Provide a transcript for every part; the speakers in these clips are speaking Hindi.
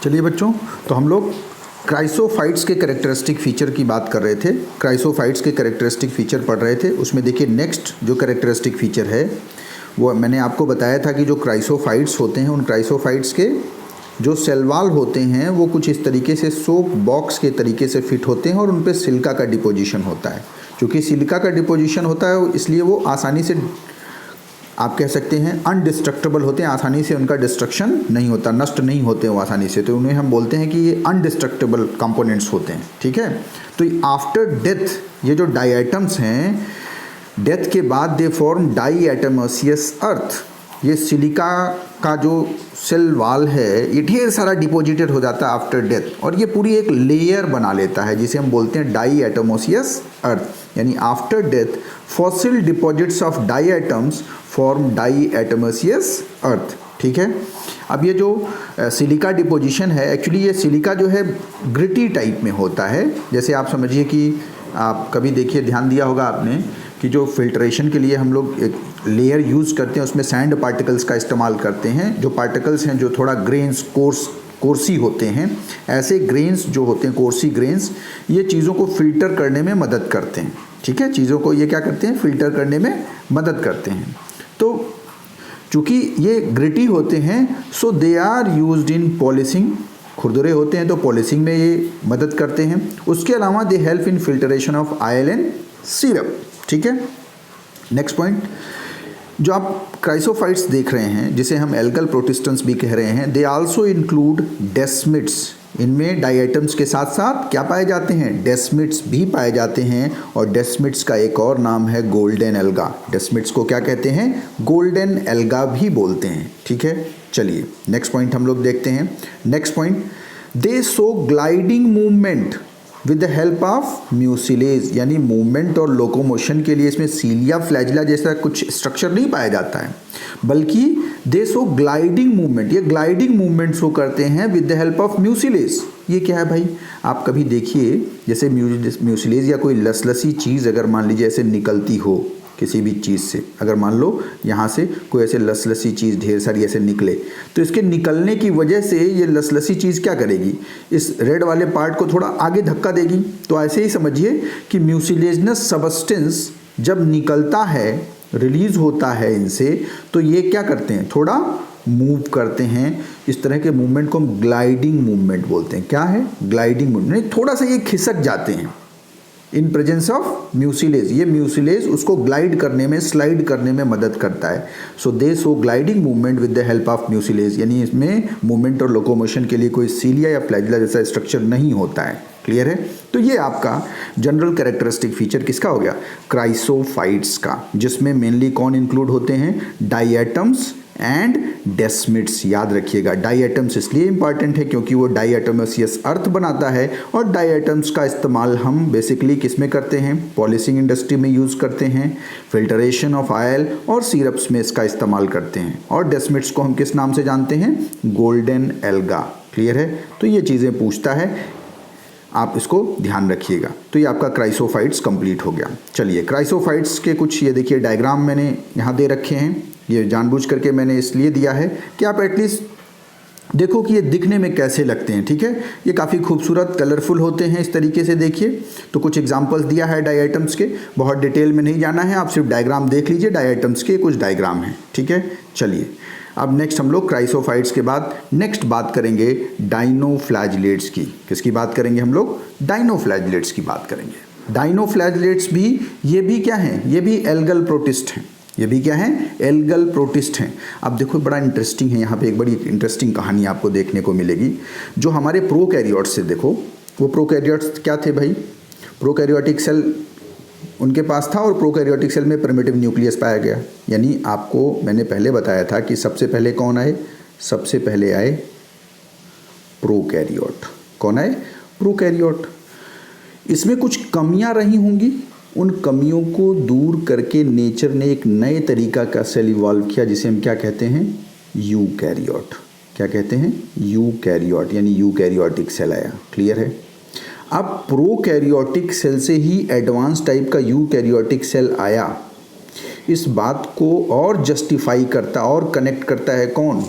चलिए बच्चों, तो हम लोग क्राइसोफाइट्स के कैरेक्टरिस्टिक फीचर की बात कर रहे थे। क्राइसोफाइट्स के कैरेक्टरिस्टिक फीचर पढ़ रहे थे। उसमें देखिए नेक्स्ट जो कैरेक्टरिस्टिक फीचर है वो मैंने आपको बताया था कि जो क्राइसोफाइट्स होते हैं उन क्राइसोफाइट्स के जो सेल वॉल होते हैं वो कुछ इस तरीके से सोप बॉक्स के तरीके से फिट होते हैं और उन पे सिलिका का डिपोजिशन होता है। क्योंकि सिलिका का डिपोजिशन होता है इसलिए वो आसानी से आप कह सकते हैं अनडिस्ट्रक्टेबल होते हैं, आसानी से उनका डिस्ट्रक्शन नहीं होता, नष्ट नहीं होते वो आसानी से, तो उन्हें हम बोलते हैं कि ये अनडिस्ट्रक्टेबल कंपोनेंट्स होते हैं। ठीक है, तो आफ्टर डेथ ये जो डाईएटम्स हैं डेथ के बाद दे फॉर्म डाईएटमोसियस अर्थ। ये सिलिका का जो सेल वॉल है ये ढेर सारा डिपोजिटेड हो जाता है आफ्टर डेथ और ये पूरी एक लेयर बना लेता है जिसे हम बोलते हैं डाईएटमोसियस अर्थ। यानी after death fossil deposits of diatoms form diatomaceous earth. ठीक है, अब ये जो सिलिका डिपोजिशन है एक्चुअली ये सिलिका जो है ग्रिटी टाइप में होता है। जैसे आप समझिए कि आप कभी देखिए ध्यान दिया होगा आपने कि जो फिल्ट्रेशन के लिए हम लोग एक लेयर यूज़ करते हैं उसमें सैंड पार्टिकल्स का इस्तेमाल करते हैं। जो पार्टिकल्स हैं जो थोड़ा ग्रेन्स कोर्सी होते हैं, ऐसे ग्रेन्स जो होते हैं कोर्सी ग्रेन्स ये चीज़ों को फिल्टर करने में मदद करते हैं। ठीक है, चीज़ों को ये क्या करते हैं, फिल्टर करने में मदद करते हैं। तो चूँकि ये ग्रिटी होते हैं so they are used in polishing, खुरदुरे होते हैं तो पॉलिशिंग में ये मदद करते हैं। उसके अलावा दे help in filtration of oil and syrup. ठीक है, नेक्स्ट पॉइंट, जो आप क्राइसोफाइट्स देख रहे हैं जिसे हम एल्गल प्रोटिस्टेंट्स भी कह रहे हैं, दे आल्सो इंक्लूड डेस्मिड्स। इनमें डाईएटम्स के साथ साथ क्या पाए जाते हैं, डेस्मिड्स भी पाए जाते हैं। और डेस्मिड्स का एक और नाम है गोल्डन एल्गा। डेस्मिड्स को क्या कहते हैं, गोल्डन एल्गा भी बोलते हैं। ठीक है, चलिए नेक्स्ट पॉइंट हम लोग देखते हैं। Next point, they show gliding movement with the help of mucilage. यानी मूवमेंट और लोकोमोशन के लिए इसमें सीलिया फ्लैजिला जैसा कुछ स्ट्रक्चर नहीं पाया जाता है, बल्कि दे शो ग्लाइडिंग मूवमेंट। ये ग्लाइडिंग मूवमेंट शो करते हैं with the help of mucilage. ये क्या है भाई, आप कभी देखिए जैसे म्यूसिलेज या कोई लसलसी चीज़ अगर मान लीजिए ऐसे निकलती हो किसी भी चीज़ से, अगर मान लो यहाँ से कोई ऐसे लसलसी चीज़ ढेर सारी ऐसे निकले तो इसके निकलने की वजह से ये लसलसी चीज़ क्या करेगी, इस रेड वाले पार्ट को थोड़ा आगे धक्का देगी। तो ऐसे ही समझिए कि म्यूसिलेजनस सबस्टेंस जब निकलता है, रिलीज होता है इनसे, तो ये क्या करते हैं, थोड़ा मूव करते हैं। इस तरह के मूवमेंट को हम ग्लाइडिंग मूवमेंट बोलते हैं। क्या है, ग्लाइडिंग मूवमेंट, थोड़ा सा ये खिसक जाते हैं इन प्रेजेंस ऑफ म्यूसिलेज। ये म्यूसिलेज उसको ग्लाइड करने में, स्लाइड करने में मदद करता है। So they show gliding movement with the help of mucilage. यानी इसमें मूवमेंट और लोकोमोशन के लिए कोई सीलिया या फ्लैजिला जैसा स्ट्रक्चर नहीं होता है। क्लियर है, तो ये आपका जनरल कैरेक्टरिस्टिक फीचर किसका हो गया, क्राइसोफाइट्स का, जिसमें मेनली कौन इंक्लूड होते हैं, डाईएटम्स एंड डेस्मिड्स। याद रखिएगा डाईएटम्स इसलिए इंपॉर्टेंट है क्योंकि वो डाईएटमोसियस अर्थ बनाता है और डाईएटम्स का इस्तेमाल हम बेसिकली किस में करते हैं, पॉलिशिंग इंडस्ट्री में यूज़ करते हैं, फिल्टरेशन ऑफ ऑयल और सिरप्स में इसका इस्तेमाल करते हैं। और डेस्मिड्स को हम किस नाम से जानते हैं, गोल्डन एल्गा। क्लियर है, तो ये चीज़ें पूछता है, आप इसको ध्यान रखिएगा। तो ये आपका क्राइसोफाइट्स कंप्लीट हो गया। चलिए क्राइसोफाइट्स के कुछ ये देखिए डायग्राम मैंने यहाँ दे रखे हैं। ये जानबूझ करके मैंने इसलिए दिया है कि आप एटलीस्ट देखो कि ये दिखने में कैसे लगते हैं। ठीक है, ये काफ़ी खूबसूरत कलरफुल होते हैं इस तरीके से। देखिए तो कुछ एग्जांपल्स दिया है डाईएटम्स के, बहुत डिटेल में नहीं जाना है, आप सिर्फ डायग्राम देख लीजिए। डाईएटम्स के कुछ डायग्राम हैं। ठीक है, चलिए अब नेक्स्ट हम लोग क्राइसोफाइट्स के बाद नेक्स्ट बात करेंगे डाइनोफ्लैजिलेट्स की। किसकी बात करेंगे हम लोग, डाइनोफ्लैजिलेट्स की बात करेंगे। डाइनोफ्लैजिलेट्स भी ये भी क्या हैं, ये भी एल्गल प्रोटिस्ट हैं। ये भी क्या है, एल्गल प्रोटिस्ट हैं। अब देखो बड़ा इंटरेस्टिंग है, यहाँ पे एक बड़ी इंटरेस्टिंग कहानी आपको देखने को मिलेगी। जो हमारे प्रोकैरियोट्स से देखो, वो प्रोकैरियोट्स क्या थे भाई, प्रोकैरियोटिक सेल उनके पास था और प्रोकैरियोटिक सेल में प्रिमिटिव न्यूक्लियस पाया गया। यानी आपको मैंने पहले बताया था कि सबसे पहले कौन आए, सबसे पहले आए प्रोकैरियोट। कौन आए, प्रोकैरियोट। इसमें कुछ कमियां रही होंगी, उन कमियों को दूर करके नेचर ने एक नए तरीका का सेल इवॉल्व किया जिसे हम क्या कहते हैं, यूकैरियोट। क्या कहते हैं, यूकैरियोट, यानी यूकैरियोटिक सेल आया। क्लियर है, अब प्रोकैरियोटिक सेल से ही एडवांस टाइप का यूकैरियोटिक सेल आया। इस बात को और जस्टिफाई करता और कनेक्ट करता है कौन,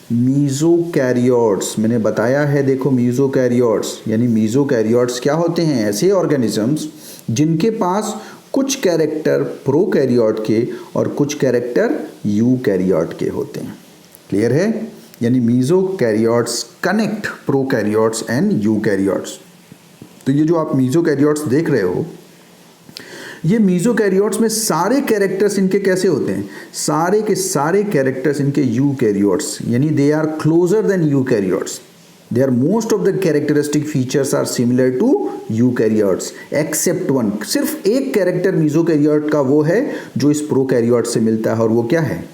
मीज़ोकैरियोट्स, मैंने बताया है देखो मीज़ोकैरियोट्स, यानी मीज़ोकैरियोट्स क्या होते हैं? ऐसे ऑर्गेनिजम्स जिनके पास कुछ कैरेक्टर प्रोकैरियोट के और कुछ कैरेक्टर यूकैरियोट के होते हैं। क्लियर है? यानी मीज़ोकैरियोट्स कनेक्ट प्रोकैरियोट्स एंड यूकैरियोट्स। तो ये जो आप मीज़ोकैरियोट्स देख रहे हो, ये मीज़ोकैरियोट्स में सारे कैरेक्टर्स इनके कैसे होते हैं? सारे के सारे कैरेक्टर्स इनके यूकैरियोट्स, यानी they are closer than eukaryotes. They are most of the characteristic features are similar to eukaryotes except one. सिर्फ एक कैरेक्टर मीज़ोकैरियोट का वो है जो इस प्रोकैरियोट से मिलता है, और वो क्या है?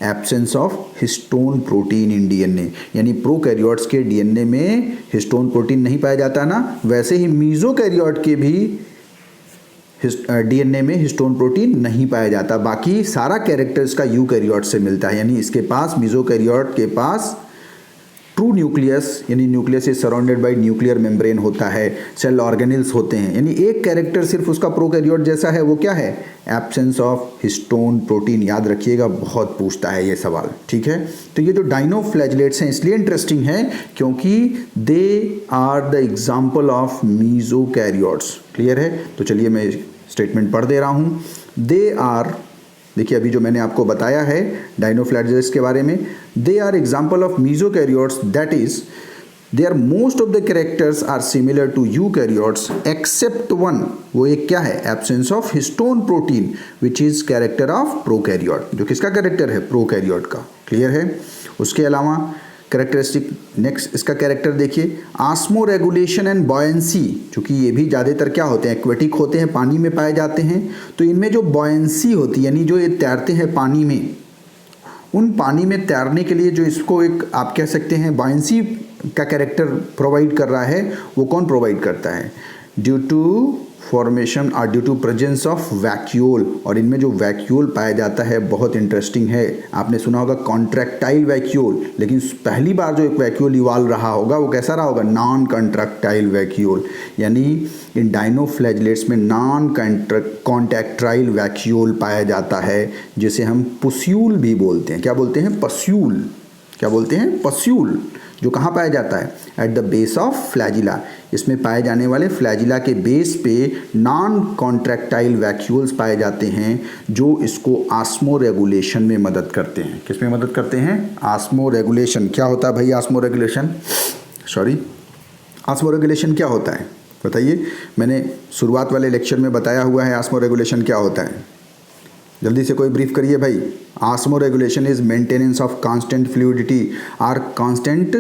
Absence of histone protein in DNA. यानी प्रोकैरियोट्स के डीएनए में हिस्टोन प्रोटीन नहीं पाया जाता ना, वैसे ही मीज़ोकैरियोट के भी डीएनए में हिस्टोन प्रोटीन नहीं पाया जाता। बाकी सारा कैरेक्टर्स का यूकैरियोट से मिलता है। यानी इसके पास, मीज़ोकैरियोट के पास ट्रू न्यूक्लियस, यानी nucleus is surrounded by nuclear membrane होता है, सेल ऑर्गेनेल्स होते हैं। यानी एक कैरेक्टर सिर्फ उसका प्रोकैरियोट जैसा है, वो क्या है? Absence of histone protein. याद रखिएगा, बहुत पूछता है ये सवाल, ठीक है? तो ये जो डाइनोफ्लैजिलेट्स हैं इसलिए इंटरेस्टिंग है क्योंकि they are the example of mesokaryotes. Clear है? तो चलिए मैं स्टेटमेंट पढ़ दे रहा हूँ। दे आर, देखिए अभी जो मैंने आपको बताया है डाइनोफ्लैजिलेट्स के बारे में, they are example of mesokaryotes, that is they are most of the characters are similar to eukaryotes except one. वो एक क्या है? Absence of histone protein which is character of prokaryote. जो किसका कैरेक्टर है? प्रोकैरियोट का। क्लियर है? उसके अलावा कैरेक्टरिस्टिक, नेक्स्ट इसका कैरेक्टर देखिए, आस्मो रेगुलेशन एंड बॉयंसी। चूँकि ये भी ज़्यादातर क्या होते हैं? एक्वेटिक होते हैं, पानी में पाए जाते हैं। तो इनमें जो बॉयंसी होती है, यानी जो ये तैरते हैं पानी में, उन पानी में तैरने के लिए जो इसको एक आप कह सकते हैं बॉयंसी का कैरेक्टर प्रोवाइड कर रहा है, वो कौन प्रोवाइड करता है? ड्यू टू फॉर्मेशन और due to presence of vacuole. और इनमें जो वैक्यूल पाया जाता है बहुत इंटरेस्टिंग है। आपने सुना होगा कॉन्ट्रैक्टाइल वैक्यूल, लेकिन पहली बार जो एक वैक्यूल इवॉल्व रहा होगा वो कैसा रहा होगा? Non contractile vacuole. यानी इन डाइनोफ्लैजिलेट्स में नॉन कॉन्ट्रैक्टाइल वैक्यूल पाया जाता है, जिसे हम पस्यूल भी बोलते हैं। क्या बोलते हैं? पस्यूल। क्या बोलते हैं? पस्यूल। जो कहाँ पाया जाता है? At the base of flagella. इसमें पाए जाने वाले फ्लैजिला के बेस पे नॉन कॉन्ट्रैक्टाइल वैक्यूल्स पाए जाते हैं, जो इसको आस्मो रेगुलेशन में मदद करते हैं। किस में मदद करते हैं? Osmo regulation. क्या होता है भाई आस्मो रेगुलेशन? आस्मो रेगुलेशन क्या होता है बताइए? मैंने शुरुआत वाले लेक्चर में बताया हुआ है आस्मो रेगुलेशन क्या होता है। जल्दी से कोई ब्रीफ करिए भाई। Osmoregulation is maintenance of constant fluidity और constant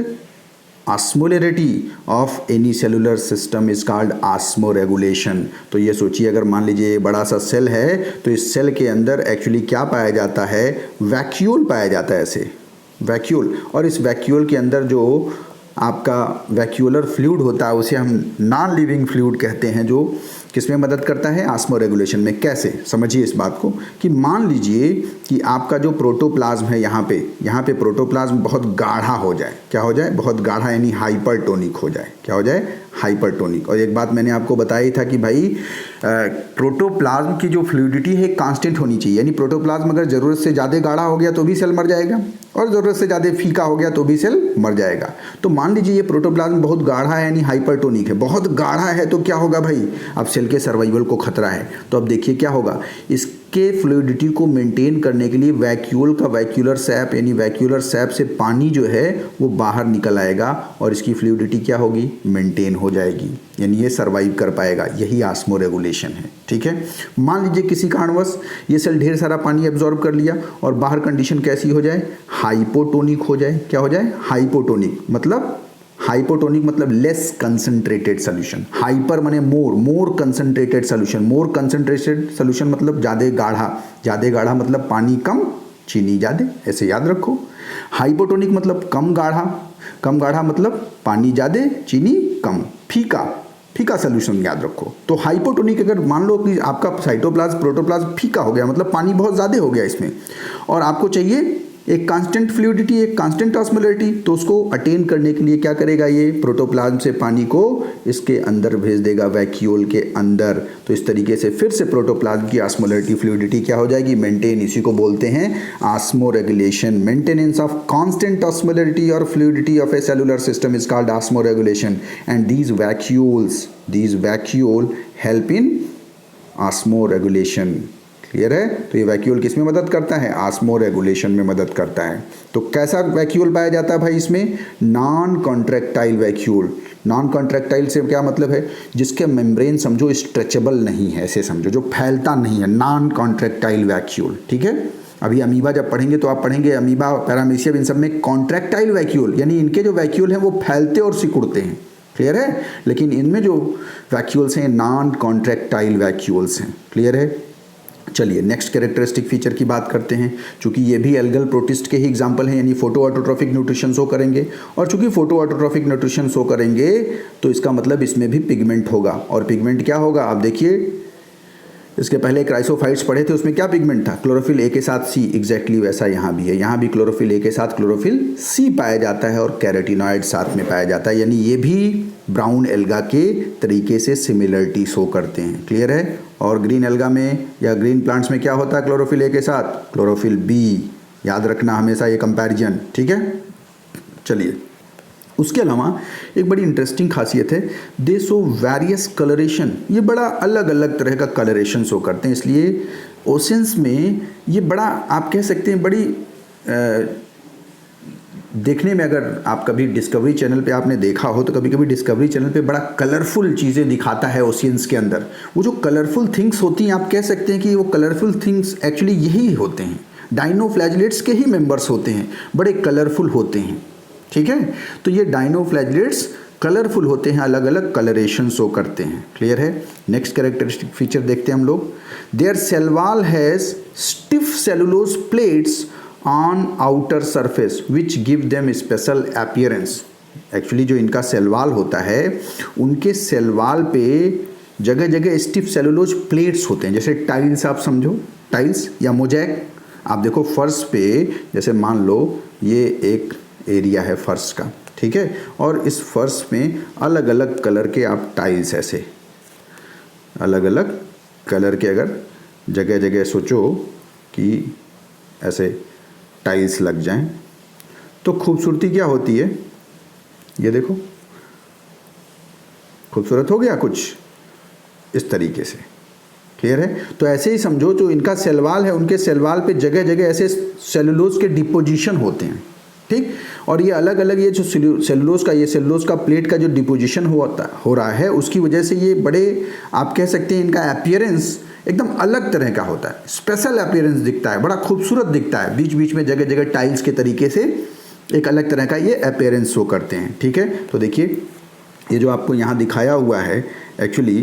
osmolarity of any cellular system is called osmoregulation. तो ये सोचिए, अगर मान लीजिए ये बड़ा सा सेल है, तो इस सेल के अंदर एक्चुअली क्या पाया जाता है? वैक्यूल पाया जाता है, ऐसे वैक्यूल। और इस वैक्यूल के अंदर जो आपका वैक्यूलर फ्लूइड होता है उसे हम नॉन लिविंग फ्लूइड कहते हैं, जो किसमें मदद करता है? आस्मो रेगुलेशन में। कैसे? समझिए इस बात को कि मान लीजिए कि आपका जो प्रोटोप्लाज्म है यहाँ पे प्रोटोप्लाज्म बहुत गाढ़ा हो जाए। क्या हो जाए? बहुत गाढ़ा, यानी हाइपरटोनिक हो जाए। क्या हो जाए? हाइपरटोनिक। और एक बात मैंने आपको बताई था कि भाई प्रोटोप्लाज्म की जो फ्लूइडिटी है कांस्टेंट होनी चाहिए। यानी प्रोटोप्लाज्म अगर ज़रूरत से ज़्यादा गाढ़ा हो गया तो भी सेल मर जाएगा, और ज़रूरत से ज़्यादा फीका हो गया तो भी सेल मर जाएगा। तो मान लीजिए ये प्रोटोप्लाज्म बहुत गाढ़ा है, यानी हाइपरटोनिक है। बहुत गाढ़ा है तो क्या होगा भाई? अब सेल के सर्वाइवल को खतरा है। तो अब देखिए क्या होगा, इसके फ्लूइडिटी को मेंटेन करने के लिए वैक्यूल का वैक्यूलर सैप, यानी वैक्यूलर सैप से पानी जो है वो बाहर निकल आएगा, और इसकी फ्लूइडिटी क्या होगी? मेंटेन हो जाएगी, यानी ये सर्वाइव कर पाएगा। यही आस्मो रेगुलेशन है। ठीक है? मान लीजिए किसी कारणवश ये सेल ढेर सारा पानी एब्जॉर्ब कर लिया और बाहर कंडीशन कैसी हो जाए? हाइपोटोनिक हो जाए। क्या हो जाए? हाइपोटोनिक। मतलब हाइपोटोनिक मतलब लेस कंसंट्रेटेड सोल्यूशन। हाइपर माने मोर कंसंट्रेटेड सोल्यूशन। मोर कंसंट्रेटेड सोल्यूशन मतलब ज़्यादा गाढ़ा। ज़्यादा गाढ़ा मतलब पानी कम, चीनी ज़्यादा, ऐसे याद रखो। हाइपोटोनिक मतलब कम गाढ़ा मतलब पानी ज़्यादा, चीनी कम। फीका सोल्यूशन याद रखो। तो हाइपोटोनिक, अगर मान लो कि आपका साइटोप्लाज्म प्रोटोप्लाज्म फीका हो गया, मतलब पानी बहुत ज़्यादा हो गया इसमें, और आपको चाहिए एक कांस्टेंट फ्लूइडिटी, एक कांस्टेंट ऑस्मोलरिटी, तो उसको अटेन करने के लिए क्या करेगा, ये प्रोटोप्लाज्म से पानी को इसके अंदर भेज देगा, वैक्यूल के अंदर। तो इस तरीके से फिर से प्रोटोप्लाज्म की ऑस्मोलरिटी फ्लूइडिटी क्या हो जाएगी, मेंटेन। इसी को बोलते हैं osmoregulation. Maintenance of constant osmolarity और fluidity of a cellular system is called osmoregulation and these vacuole help in osmoregulation। Clear है? तो ये वैक्यूल किस में मदद करता है, ऑस्मोरेगुलेशन में मदद करता है। तो कैसा वैक्यूल पाया जाता है भाई इसमें, non contractile vacuole. Non contractile से क्या मतलब है, जिसके मेम्ब्रेन समझो स्ट्रेचेबल नहीं है, ऐसे समझो, जो फैलता नहीं है, नॉन कॉन्ट्रैक्टाइल वैक्यूल। ठीक है, अभी अमीबा जब पढ़ेंगे तो आप पढ़ेंगे अमीबा, पैरामीशियम, इन सब में कॉन्ट्रैक्टाइल वैक्यूल, यानी इनके जो वैक्यूल हैं वो फैलते और सिकुड़ते हैं। क्लियर है? लेकिन इनमें जो वैक्यूल्स हैं नॉन कॉन्ट्रैक्टाइल वैक्यूल्स हैं। क्लियर है? चलिए नेक्स्ट कैरेक्टरिस्टिक फीचर की बात करते हैं। चूंकि ये भी एल्गल प्रोटिस्ट के ही एग्जाम्पल हैं, यानी फोटो ऑटोट्रॉफिक न्यूट्रिशन शो करेंगे, और चूंकि फोटो ऑटोट्रॉफिक न्यूट्रिशन शो करेंगे तो इसका मतलब इसमें भी पिगमेंट होगा। और पिगमेंट क्या होगा, आप देखिए, इसके पहले क्राइसोफाइट्स पढ़े थे, उसमें क्या पिगमेंट था, क्लोरोफिल ए के साथ सी। एग्जैक्टली वैसा यहाँ भी है, यहाँ भी क्लोरोफिल ए के साथ क्लोरोफिल सी पाया जाता है और कैरोटीनॉइड साथ में पाया जाता है, यानी ये भी ब्राउन एल्गा के तरीके से सिमिलरिटी शो करते हैं। क्लियर है? और ग्रीन एल्गा में या ग्रीन प्लांट्स में क्या होता है, क्लोरोफिल ए के साथ क्लोरोफिल बी। याद रखना हमेशा ये कंपैरिजन। ठीक है, चलिए उसके अलावा एक बड़ी इंटरेस्टिंग खासियत है, दे शो वेरियस कलरेशन। ये बड़ा अलग अलग तरह का कलरेशन शो करते हैं, इसलिए ओशंस में ये बड़ा, आप कह सकते हैं, बड़ी देखने में, अगर आप कभी डिस्कवरी चैनल पे आपने देखा हो तो कभी कभी डिस्कवरी चैनल पे बड़ा कलरफुल चीज़ें दिखाता है ओशियंस के अंदर। वो जो कलरफुल थिंग्स होती हैं, आप कह सकते हैं कि वो कलरफुल थिंग्स एक्चुअली यही होते हैं, डाइनोफ्लैजिलेट्स के ही मेंबर्स होते हैं, बड़े कलरफुल होते हैं। ठीक है, तो ये डाइनोफ्लैजिलेट्स कलरफुल होते हैं, अलग अलग कलरेशन शो करते हैं। क्लियर है? नेक्स्ट कैरेक्टरिस्टिक फीचर देखते हैं हम लोग। Their cell wall has stiff cellulose plates on outer surface which give them special appearance. Actually जो इनका सेल वॉल होता है, उनके सेल वॉल पे जगह जगह स्टिफ सेलुलोज प्लेट्स होते हैं, जैसे टाइल्स, आप समझो टाइल्स या मोजैक। आप देखो फर्श पे, जैसे मान लो ये एक एरिया है फर्श का, ठीक है, और इस फर्श में अलग अलग कलर के आप टाइल्स, ऐसे अलग अलग कलर के अगर जगह जगह सोचो कि ऐसे टाइल्स लग जाएं तो खूबसूरती क्या होती है, ये देखो खूबसूरत हो गया कुछ इस तरीके से। क्लियर है? तो ऐसे ही समझो, जो इनका सेल वॉल है, उनके सेल वॉल पे जगह जगह ऐसे सेलुलोज के डिपोजिशन होते हैं। ठीक, और ये अलग अलग, ये जो सेलुलोज का प्लेट का जो डिपोजिशन हो रहा है, उसकी वजह से ये बड़े, आप कह सकते हैं, इनका अपीयरेंस एकदम अलग तरह का होता है, स्पेशल अपीयरेंस दिखता है, बड़ा खूबसूरत दिखता है। बीच बीच में जगह जगह टाइल्स के तरीके से एक अलग तरह का ये अपीयरेंस शो करते हैं। ठीक है, तो देखिए ये जो आपको यहाँ दिखाया हुआ है, एक्चुअली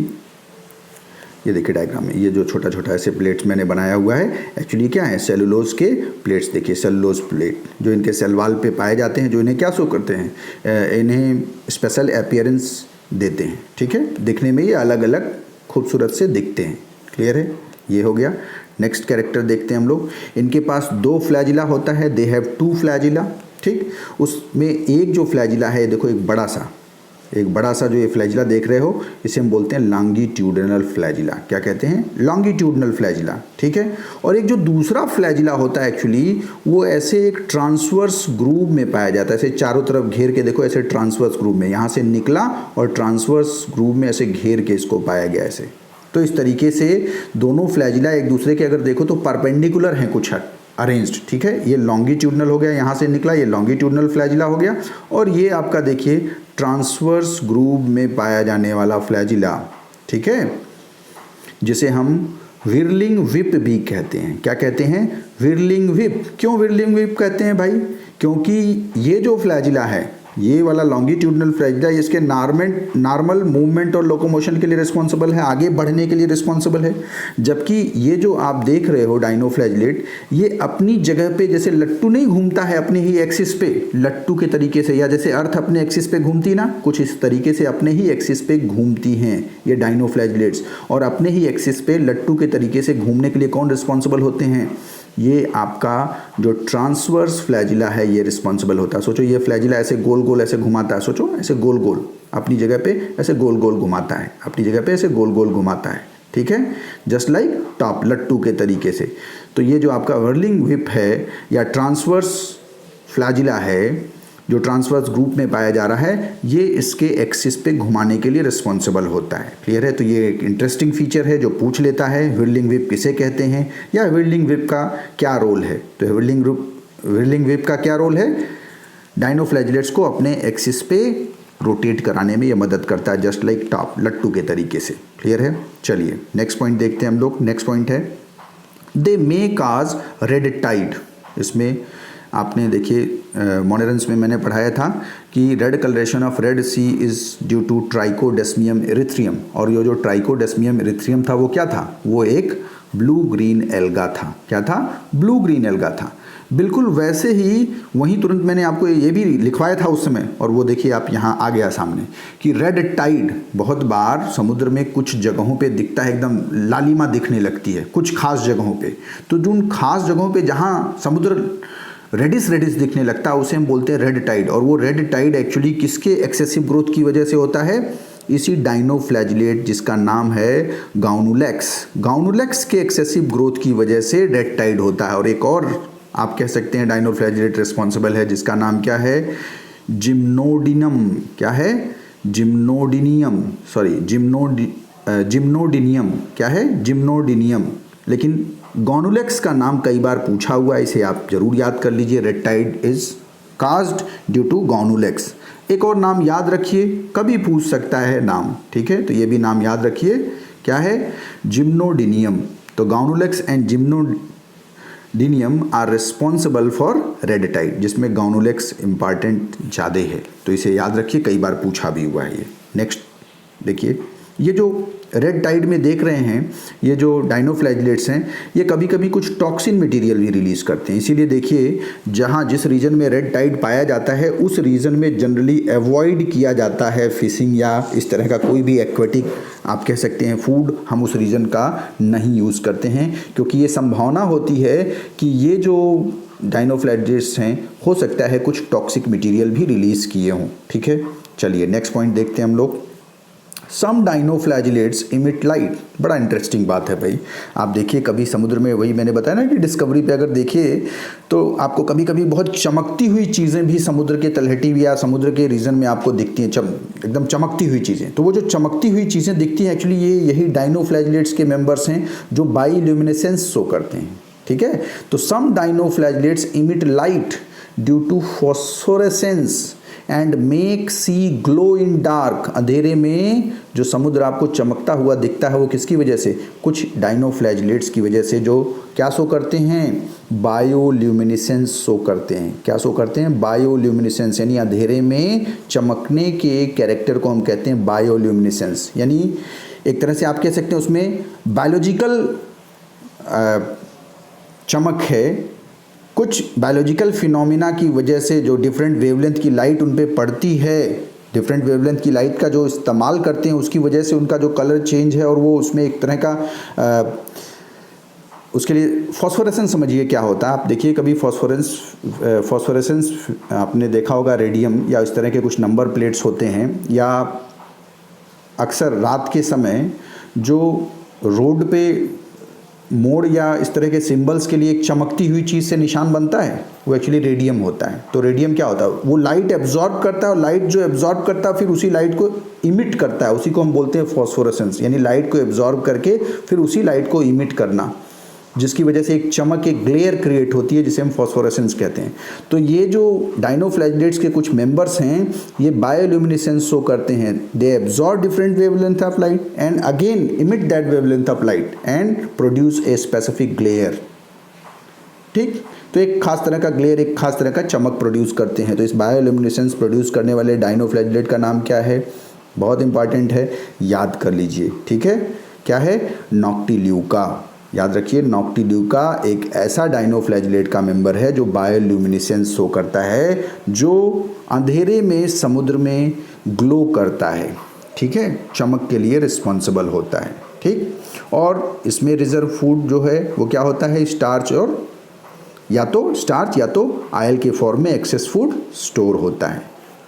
ये देखिए डायग्राम में, ये जो छोटा छोटा ऐसे प्लेट्स मैंने बनाया हुआ है, एक्चुअली क्या है, सेलुलोज के प्लेट्स। देखिए सेलुलोज प्लेट जो इनके सेल वॉल पे पाए जाते हैं, जो इन्हें क्या शो करते हैं, इन्हें स्पेशल अपीयरेंस देते हैं। ठीक है, दिखने में ये अलग अलग खूबसूरत से दिखते हैं। क्लियर है? ये हो गया। नेक्स्ट कैरेक्टर देखते हैं हम लोग। इनके पास 2 फ्लैजिला होता है, दे हैव 2 फ्लैजिला। ठीक, उसमें एक जो फ्लैजिला है, देखो एक बड़ा सा जो ये फ्लैजिला देख रहे हो, इसे हम बोलते हैं लॉन्गिट्यूडिनल फ्लैजिला। क्या कहते हैं? Longitudinal flagella. ठीक है, और एक जो दूसरा फ्लैजिला होता है, एक्चुअली वो ऐसे एक ट्रांसवर्स ग्रूव में पाया जाता है, ऐसे चारों तरफ घेर के, देखो ऐसे ट्रांसवर्स ग्रूव में, यहाँ से निकला और ट्रांसवर्स ग्रूव में ऐसे घेर के इसको पाया गया ऐसे। तो इस तरीके से दोनों फ्लैजिला एक दूसरे के अगर देखो तो परपेंडिकुलर हैं कुछ अरेंज्ड। ठीक है, ये लॉन्गिट्यूडनल हो गया, यहाँ से निकला, ये लॉन्गिट्यूडनल फ्लैजिला हो गया, और ये आपका देखिए ट्रांसवर्स ग्रूव में पाया जाने वाला फ्लैजिला। ठीक है, जिसे हम विरलिंग विप भी कहते हैं। क्या कहते हैं? Whirling whip. क्यों विरलिंग विप कहते हैं भाई? क्योंकि ये जो फ्लैजिला है, ये वाला लॉन्गिट्यूडनल फ्लैजिला, इसके नॉर्मल मूवमेंट और लोकोमोशन के लिए रिस्पॉन्सिबल है, आगे बढ़ने के लिए रिस्पॉन्सिबल है। जबकि ये जो आप देख रहे हो डाइनोफ्लैजिलेट, ये अपनी जगह पे, जैसे लट्टू नहीं घूमता है अपने ही एक्सिस पे, लट्टू के तरीके से, या जैसे अर्थ अपने एक्सिस पे घूमती ना, कुछ इस तरीके से अपने ही एक्सिस पे घूमती हैं ये डाइनोफ्लैजिलेट्स। और अपने ही एक्सिस पे लट्टू के तरीके से घूमने के लिए कौन रिस्पॉन्सिबल होते हैं? ये आपका जो ट्रांसवर्स फ्लैजिला है ये रिस्पॉन्सिबल होता है। सोचो ये फ्लैजिला ऐसे गोल गोल ऐसे घुमाता है, सोचो ऐसे गोल गोल अपनी जगह पे ऐसे गोल गोल घुमाता है, अपनी जगह पे ऐसे गोल गोल घुमाता है, ठीक है, जस्ट लाइक टॉप लट्टू के तरीके से। तो ये जो आपका व्हर्लिंग व्हिप है या ट्रांसवर्स फ्लैजिला है जो ट्रांसवर्स ग्रुप में पाया जा रहा है, ये इसके एक्सिस पे घुमाने के लिए रिस्पॉन्सिबल होता है। क्लियर है? तो ये एक इंटरेस्टिंग फीचर है जो पूछ लेता है व्हिर्लिंग व्हिप किसे कहते हैं या व्हिर्लिंग व्हिप का क्या रोल है। तो व्हिर्लिंग व्हिप का क्या रोल है? डायनोफ्लैजिलेट्स को अपने एक्सिस पे रोटेट कराने में ये मदद करता है, जस्ट लाइक टॉप लट्टू के तरीके से। क्लियर है? चलिए नेक्स्ट पॉइंट देखते हैं हम लोग। नेक्स्ट पॉइंट है दे मे काज रेड टाइड। इसमें आपने देखिए मोनेरेंस में मैंने पढ़ाया था कि red colouration of Red Sea is due to trichodesmium erythraeum, और ये जो ट्राइकोडेस्मियम इरिथ्रियम था वो क्या था? वो एक ब्लू ग्रीन एल्गा था। क्या था? ब्लू ग्रीन एल्गा था। बिल्कुल वैसे ही वहीं तुरंत मैंने आपको ये भी लिखवाया था उस समय, और वो देखिए आप यहाँ आ गया सामने कि रेड टाइड बहुत बार समुद्र में कुछ जगहों पे दिखता है, एकदम लालिमा दिखने लगती है कुछ खास जगहों पे। तो जो उन खास जगहों पे जहाँ समुद्र रेडिस दिखने लगता है उसे हम बोलते हैं रेड टाइड। और वो रेड टाइड एक्चुअली किसके एक्सेसिव ग्रोथ की वजह से होता है? इसी डायनोफ्लैजिलेट जिसका नाम है गाउनुलेक्स के एक्सेसिव ग्रोथ की वजह से रेड टाइड होता है। और एक और आप कह सकते हैं डायनोफ्लैजिलेट रिस्पॉन्सिबल है जिसका नाम क्या है? जिम्नोडिनम। क्या है? जिम्नोडिनियम। क्या है? जिम्नोडिनियम। लेकिन गॉनुलेक्स का नाम कई बार पूछा हुआ है, इसे आप जरूर याद कर लीजिए। Red tide is caused due to gonyaulax. एक और नाम याद रखिए, कभी पूछ सकता है नाम, ठीक है, तो ये भी नाम याद रखिए। क्या है? जिम्नोडिनियम। तो gonyaulax and gymnodinium are responsible for red tide, जिसमें गॉनुलेक्स इंपॉर्टेंट ज़्यादा है, तो इसे याद रखिए, कई बार पूछा भी हुआ है ये। नेक्स्ट देखिए, ये जो रेड टाइड में देख रहे हैं ये जो डायनोफ्लैजिलेट्स हैं ये कभी कभी कुछ टॉक्सिन मटेरियल भी रिलीज़ करते हैं। इसीलिए देखिए जहाँ जिस रीजन में रेड टाइड पाया जाता है उस रीजन में जनरली अवॉइड किया जाता है फिशिंग या इस तरह का कोई भी एक्वेटिक आप कह सकते हैं फूड हम उस रीजन का नहीं यूज़ करते हैं, क्योंकि ये संभावना होती है कि ये जो डायनोफ्लैजिलेट्स हैं हो सकता है कुछ टॉक्सिक मटेरियल भी रिलीज़ किए हों। ठीक है, चलिए नेक्स्ट पॉइंट देखते हैं हम लोग। सम डायनोफ्लैजिलेट्स इमिट लाइट। बड़ा इंटरेस्टिंग बात है भाई। आप देखिए कभी समुद्र में, वही मैंने बताया ना कि डिस्कवरी पे अगर देखिए तो आपको कभी कभी बहुत चमकती हुई चीज़ें भी समुद्र के तलहटी या समुद्र के रीजन में आपको दिखती हैं, एकदम चमकती हुई चीज़ें। तो वो जो चमकती हुई चीज़ें दिखती हैं एक्चुअली यही डायनोफ्लैजिलेट्स के मेंबर्स हैं जो बायोल्यूमिनेसेंस शो करते हैं। ठीक है, तो some dinoflagellates emit light due to phosphorescence and make sea glow in dark. अंधेरे में जो समुद्र आपको चमकता हुआ दिखता है वो किसकी वजह से? कुछ डायनोफ्लैजिलेट्स की वजह से, जो क्या शो करते हैं? बायोल्यूमिनेसेंस शो करते हैं। क्या शो करते हैं? बायोल्यूमिनेसेंस, यानी अंधेरे में चमकने के कैरेक्टर को हम कहते हैं बायोल्यूमिनेसेंस। यानी एक तरह से आप कह सकते हैं उसमें बायोलॉजिकल चमक है। कुछ बायोलॉजिकल फिनोमिना की वजह से जो डिफरेंट वेवलेंथ की लाइट उन पे पड़ती है, डिफरेंट वेवलेंथ की लाइट का जो इस्तेमाल करते हैं उसकी वजह से उनका जो कलर चेंज है और वो उसमें एक तरह का उसके लिए फॉस्फोरेसेंस समझिए क्या होता है। आप देखिए कभी फॉस्फोरेसेंस आपने देखा होगा, रेडियम या इस तरह के कुछ नंबर प्लेट्स होते हैं, या अक्सर रात के समय जो रोड पे मोड़ या इस तरह के सिंबल्स के लिए एक चमकती हुई चीज़ से निशान बनता है, वो एक्चुअली रेडियम होता है। तो रेडियम क्या होता है? वो लाइट एब्जॉर्ब करता है, और लाइट जो एब्जॉर्ब करता है फिर उसी लाइट को इमिट करता है, उसी को हम बोलते हैं फॉस्फोरेसेंस। यानी लाइट को एब्जॉर्ब करके फिर उसी लाइट को इमिट करना, जिसकी वजह से एक चमक, एक ग्लेयर क्रिएट होती है जिसे हम फॉस्फोरेसेंस कहते हैं। तो ये जो डायनोफ्लैजिलेट्स के कुछ मेंबर्स हैं ये बायोल्यूमिनेसेंस शो करते हैं। They absorb different wavelength of light and again emit that wavelength of light and produce a specific glare. ठीक, तो एक खास तरह का ग्लेयर, एक खास तरह का चमक प्रोड्यूस करते हैं। तो इस बायोल्यूमिनेसेंस प्रोड्यूस करने वाले डायनोफ्लैजिलेट का नाम क्या है? बहुत इंपॉर्टेंट है, याद कर लीजिए। ठीक है, क्या है? नॉक्टिल्यूका। याद रखिए, नॉक्टिल्यूका एक ऐसा डायनोफ्लैजिलेट का मेंबर है जो बायोल्यूमिनेसेंस शो करता है, जो अंधेरे में समुद्र में ग्लो करता है। ठीक है, चमक के लिए रिस्पॉन्सिबल होता है। ठीक, और इसमें रिजर्व फूड जो है वो क्या होता है? स्टार्च और या तो स्टार्च या तो आयल के फॉर्म में एक्सेस फूड स्टोर होता है।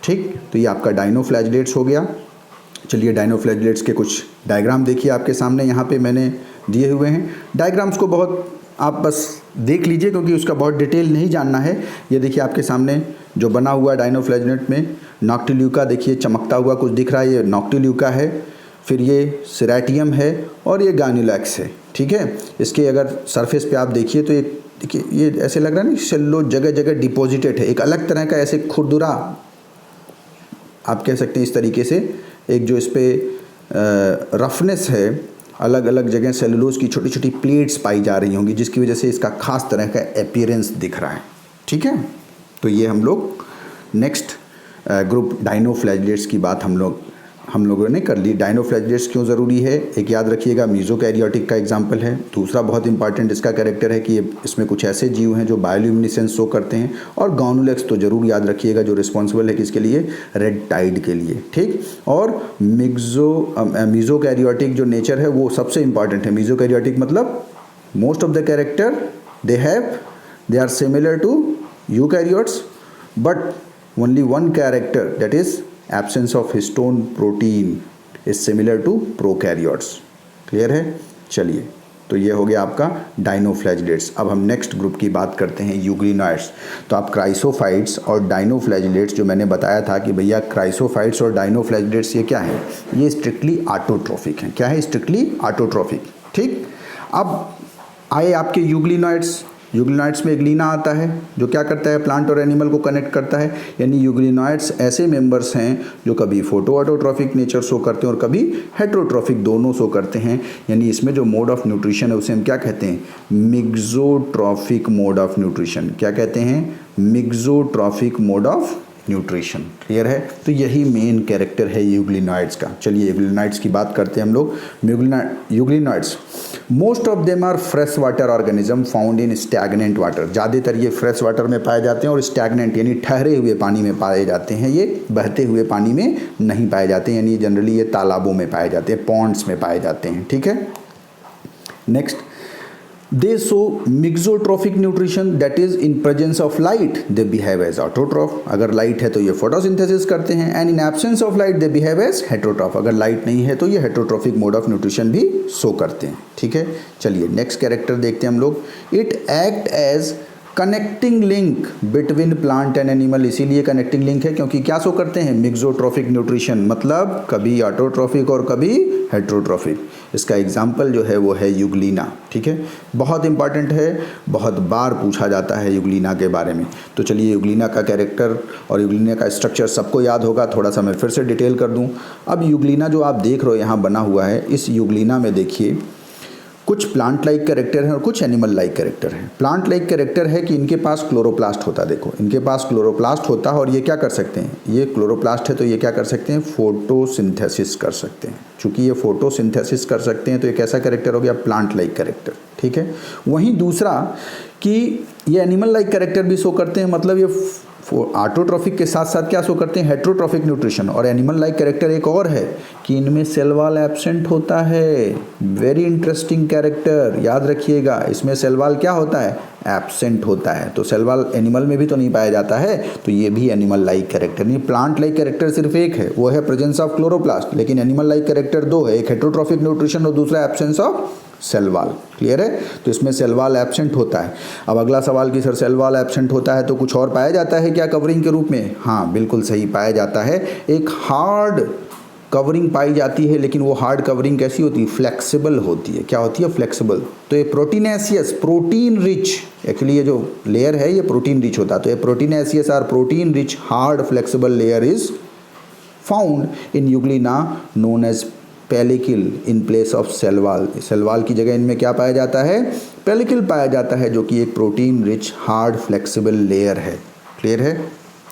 ठीक, तो ये आपका डायनोफ्लैजिलेट्स हो गया। चलिए डायनोफ्लैजिलेट्स के कुछ डायग्राम देखिए आपके सामने यहाँ पे मैंने दिए हुए हैं। डायग्राम्स को बहुत आप बस देख लीजिए क्योंकि उसका बहुत डिटेल नहीं जानना है। ये देखिए आपके सामने जो बना हुआ डायनोफ्लैजिलेट में नॉक्टिल्यूका देखिए चमकता हुआ कुछ दिख रहा है, ये नॉक्टिल्यूका है। फिर ये सेरेटियम है और ये गानुलैक्स है। ठीक है, इसके अगर सरफेस पे आप देखिए तो ये देखिए ये ऐसे लग रहा है ना सेलुलोज जगह जगह डिपॉजिटेड है। एक अलग तरह का ऐसे खुरदुरा आप कह सकते हैं इस तरीके से, एक जो इस पर रफनेस है, अलग अलग जगह सेलुलोज की छोटी छोटी प्लेट्स पाई जा रही होंगी जिसकी वजह से इसका खास तरह का अपीयरेंस दिख रहा है। ठीक है, तो ये हम लोग नेक्स्ट ग्रुप डायनोफ्लैजिलेट्स की बात हम लोगों ने कर ली। डायनोफ्लैजिलेट्स क्यों ज़रूरी है, एक याद रखिएगा मीजोकैरियोटिक का एग्जाम्पल है। दूसरा बहुत इंपॉर्टेंट इसका कैरेक्टर है कि इसमें कुछ ऐसे जीव हैं जो बायोल्यूमिनेसेंस शो करते हैं। और गानुलैक्स तो ज़रूर याद रखिएगा जो रिस्पॉन्सिबल है किसके लिए, रेड टाइड के लिए। ठीक, और मीजोकैरियोटिक जो नेचर है वो सबसे इंपॉर्टेंट है। मीजोकैरियोटिक मतलब most of the character they are similar to eukaryotes but only one character that is absence of histone protein is similar to prokaryotes। Clear है? चलिए, तो ये हो गया आपका डायनोफ्लैजिलेट्स। अब हम नेक्स्ट ग्रुप की बात करते हैं यूग्लिनॉइड्स। तो आप क्राइसोफाइट्स और डायनोफ्लैजिलेट्स जो मैंने बताया था कि भैया क्राइसोफाइट्स और डायनोफ्लैजिलेट्स ये क्या है, ये स्ट्रिक्टली ऑटोट्रॉफिक हैं। क्या है? Strictly autotrophic. ठीक, अब आए आपके यूग्लिनॉइड्स। यूग्लिनॉइड्स में एक लीना आता है जो क्या करता है, प्लांट और एनिमल को कनेक्ट करता है। यानी यूग्लिनॉइड्स ऐसे मेंबर्स हैं जो कभी फोटो ऑटोट्रॉफिक नेचर शो करते हैं और कभी हेटेरोट्रॉफिक, दोनों शो करते हैं। यानी इसमें जो मोड ऑफ न्यूट्रिशन है उसे हम क्या कहते हैं, मिक्सोट्रॉफिक मोड ऑफ न्यूट्रिशन। क्या कहते हैं? Mixotrophic mode of nutrition. Clear है? तो यही मेन कैरेक्टर है यूग्लिनॉइड्स का। चलिए यूग्लिनॉइड्स की बात करते हैं हम लोग। Euglenoids most of them are fresh water organism found in stagnant water. ज़्यादातर ये फ्रेश वाटर में पाए जाते हैं और स्टैगनेंट यानी ठहरे हुए पानी में पाए जाते हैं। ये बहते हुए पानी में नहीं पाए जाते हैं, यानी जनरली ये तालाबों में पाए जाते हैं, पॉन्ड्स में पाए जाते हैं। ठीक है, next, they show mixotropic nutrition, that is in presence of light they behave as autotroph। अगर लाइट है तो ये फोटोसिंथेसिस करते हैं, and in absence of light they behave as heterotroph. अगर लाइट नहीं है तो ये हेटेरोट्रॉफिक मोड ऑफ न्यूट्रिशन भी शो करते हैं। ठीक है, चलिए नेक्स्ट कैरेक्टर देखते हैं हम लोग। It act as connecting link between plant and animal. इसीलिए कनेक्टिंग लिंक है क्योंकि क्या शो करते हैं, मिक्सोट्रॉफिक न्यूट्रिशन, मतलब कभी ऑटोट्रॉफिक और कभी हेटेरोट्रॉफिक। इसका एग्जाम्पल जो है वो है यूग्लिना। ठीक है, बहुत इंपॉर्टेंट है, बहुत बार पूछा जाता है यूग्लिना के बारे में। तो चलिए यूग्लिना का कैरेक्टर और यूग्लिना का स्ट्रक्चर सबको याद होगा, थोड़ा सा मैं फिर से डिटेल कर दूं। अब यूग्लिना जो आप देख रहे हो यहाँ बना हुआ है, इस यूग्लिना में देखिए कुछ प्लांट लाइक कैरेक्टर हैं और कुछ एनिमल लाइक कैरेक्टर हैं। प्लांट लाइक कैरेक्टर है कि इनके पास क्लोरोप्लास्ट होता है। देखो इनके पास क्लोरोप्लास्ट होता है और ये क्या कर सकते हैं, ये क्लोरोप्लास्ट है तो ये क्या कर सकते हैं, फोटोसिंथेसिस कर सकते हैं। चूंकि ये फोटोसिंथेसिस कर सकते हैं तो ये कैसा कैरेक्टर हो गया, प्लांट लाइक कैरेक्टर। ठीक है, वहीं दूसरा कि ये एनिमल लाइक कैरेक्टर भी शो करते हैं, मतलब ये ऑटोट्रॉफिक के साथ साथ क्या शो करते हैं, हेटेरोट्रॉफिक न्यूट्रिशन। और एनिमल लाइक कैरेक्टर एक और है कि इनमें सेल वॉल एब्सेंट होता है। वेरी इंटरेस्टिंग कैरेक्टर, याद रखिएगा। इसमें सेल वॉल क्या होता है, एब्सेंट होता है। तो सेल वॉल एनिमल में भी तो नहीं पाया जाता है, तो ये भी एनिमल लाइक कैरेक्टर नहीं। प्लांट लाइक कैरेक्टर सिर्फ एक है, वो है प्रेजेंस ऑफ क्लोरोप्लास्ट, लेकिन एनिमल लाइक कैरेक्टर दो है, एक हेटेरोट्रॉफिक न्यूट्रिशन और दूसरा absence of cell wall. Clear है? तो इसमें सेल वॉल एब्सेंट होता है। अब अगला सवाल कि सर सेल वॉल एब्सेंट होता है तो कुछ और पाया जाता है क्या कवरिंग के रूप में? हाँ, बिल्कुल सही, पाया जाता है। एक हार्ड कवरिंग पाई जाती है, लेकिन वो हार्ड कवरिंग कैसी होती है, फ्लेक्सिबल होती है। क्या होती है, फ्लेक्सिबल। तो ये प्रोटीनेसियस, प्रोटीन रिच, एक्चुअली ये जो लेयर है ये प्रोटीन रिच होता है। तो ये प्रोटीनेसियस और protein rich hard flexible layer is found in euglena known as pellicle in place of cell wall. Cell wall की जगह इनमें क्या पाया जाता है, पेलिकिल पाया जाता है, जो कि एक protein rich hard flexible layer है। क्लियर है?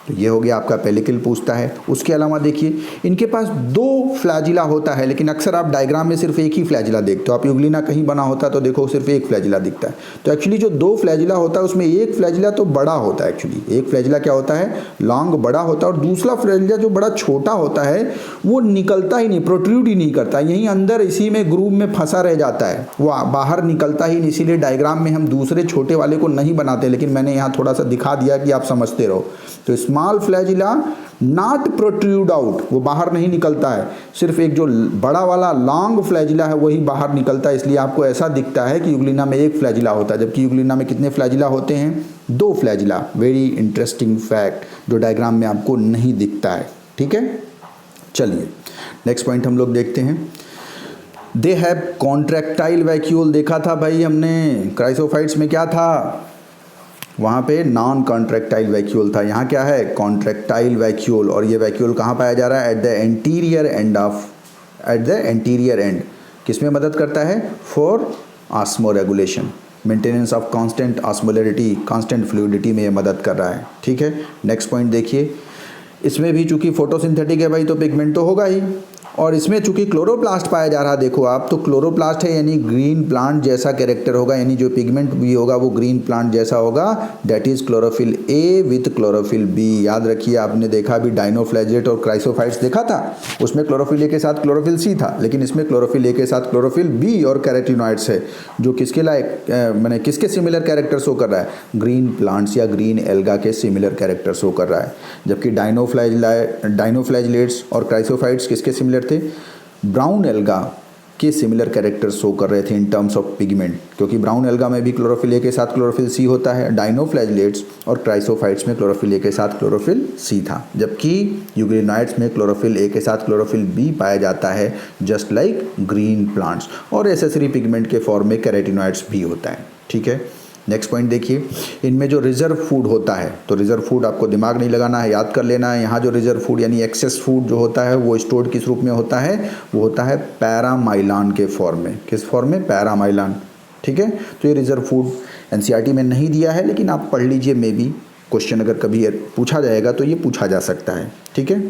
तो ये हो गया आपका पेलिकल पूछता है। उसके अलावा देखिए इनके पास 2 फ्लैजिला होता है, लेकिन अक्सर आप डायग्राम में सिर्फ एक ही फ्लैजिला देखते हो। आप यूग्लिना कहीं बना होता है तो देखो सिर्फ एक फ्लैजिला दिखता है। तो एक्चुअली जो 2 फ्लैजिला होता है उसमें एक फ्लैजिला तो बड़ा होता है। एक्चुअली एक फ्लैजिला क्या होता है, लॉन्ग बड़ा होता है, और दूसरा फ्लैजिला जो बड़ा छोटा होता है वो निकलता ही नहीं, प्रोट्रूड ही नहीं करता, यहीं अंदर इसी में ग्रूव में फंसा रह जाता है, वो बाहर निकलता ही नहीं। इसीलिए डायग्राम में हम दूसरे छोटे वाले को नहीं बनाते, लेकिन मैंने यहाँ थोड़ा सा दिखा दिया कि आप समझते रहो। तो small flagella not protrude out, वो बाहर नहीं निकलता है, सिर्फ एक जो बड़ा वाला लॉन्ग फ्लैजिला है वही बाहर निकलता है। इसलिए आपको ऐसा दिखता है कि यूग्लिना में एक फ्लैजिला होता है, जबकि यूग्लिना में कितने फ्लैजिला होते हैं, 2 फ्लैजिला। वेरी इंटरेस्टिंग फैक्ट जो डायग्राम में आपको नहीं दिखता है। ठीक है, चलिए नेक्स्ट पॉइंट हम लोग देखते हैं। They have contractile vacuole. देखा था भाई हमने क्राइसोफाइट्स में क्या था, वहाँ पे नॉन कॉन्ट्रैक्टाइल वैक्यूल था, यहाँ क्या है, कॉन्ट्रैक्टाइल वैक्यूल। और ये वैक्यूल कहाँ पाया जा रहा है, एट द एंटीरियर एंड। किस में मदद करता है, for osmo regulation, maintenance of constant osmolarity, constant fluidity में ये मदद कर रहा है। ठीक है, नेक्स्ट पॉइंट देखिए। इसमें भी चूंकि फोटोसिंथेटिक है भाई तो पिगमेंट तो होगा ही, और इसमें चूंकि क्लोरोप्लास्ट पाया जा रहा है, देखो आप, तो क्लोरोप्लास्ट है यानी ग्रीन प्लांट जैसा कैरेक्टर होगा, यानी जो पिगमेंट भी होगा वो ग्रीन प्लांट जैसा होगा, that is chlorophyll A with chlorophyll B. याद रखिए, आपने देखा अभी डायनोफ्लैजिलेट और क्राइसोफाइट्स देखा था, उसमें क्लोरोफिल ए के साथ क्लोरोफिल सी था, लेकिन इसमें क्लोरोफिल ए के साथ क्लोरोफिल बी और कैरोटीनॉइड्स है, जो किसके लायक मैंने किसके सिमिलर कैरेक्टर शो कर रहा है, ग्रीन प्लांट्स या ग्रीन एल्गा के सिमिलर कैरेक्टर शो कर रहा है। जबकि डायनोफ्लैजिलेट्स और क्राइसोफाइट्स किसके सिमिलर थे, ब्राउन एल्गा के सिमिलर कैरेक्टर शो कर रहे थे इन टर्म्स ऑफ पिगमेंट, क्योंकि ब्राउन एल्गा में भी क्लोरोफिल ए के साथ क्लोरोफिल सी होता है, डायनोफ्लैजिलेट्स और क्राइसोफाइट्स में क्लोरोफिल ए के साथ क्लोरोफिल सी था, जबकि यूग्लिनाइड्स में क्लोरोफिल ए के साथ क्लोरोफिल बी पाया जाता है, जस्ट लाइक ग्रीन प्लांट्स। और एसेसरी पिगमेंट के फॉर्म में कैरोटीनॉइड्स भी होता है। ठीक है, नेक्स्ट पॉइंट देखिए। इनमें जो रिजर्व फूड होता है, तो रिजर्व फूड आपको दिमाग नहीं लगाना है, याद कर लेना है। यहाँ जो रिजर्व फूड यानी एक्सेस फूड जो होता है वो स्टोर्ड किस रूप में होता है, वो होता है पैरामाइलान के फॉर्म में। किस फॉर्म में, पैरामाइलान। ठीक है, तो ये रिजर्व फूड एनसीईआरटी में नहीं दिया है, लेकिन आप पढ़ लीजिए, मे बी क्वेश्चन अगर कभी पूछा जाएगा तो ये पूछा जा सकता है। ठीक है,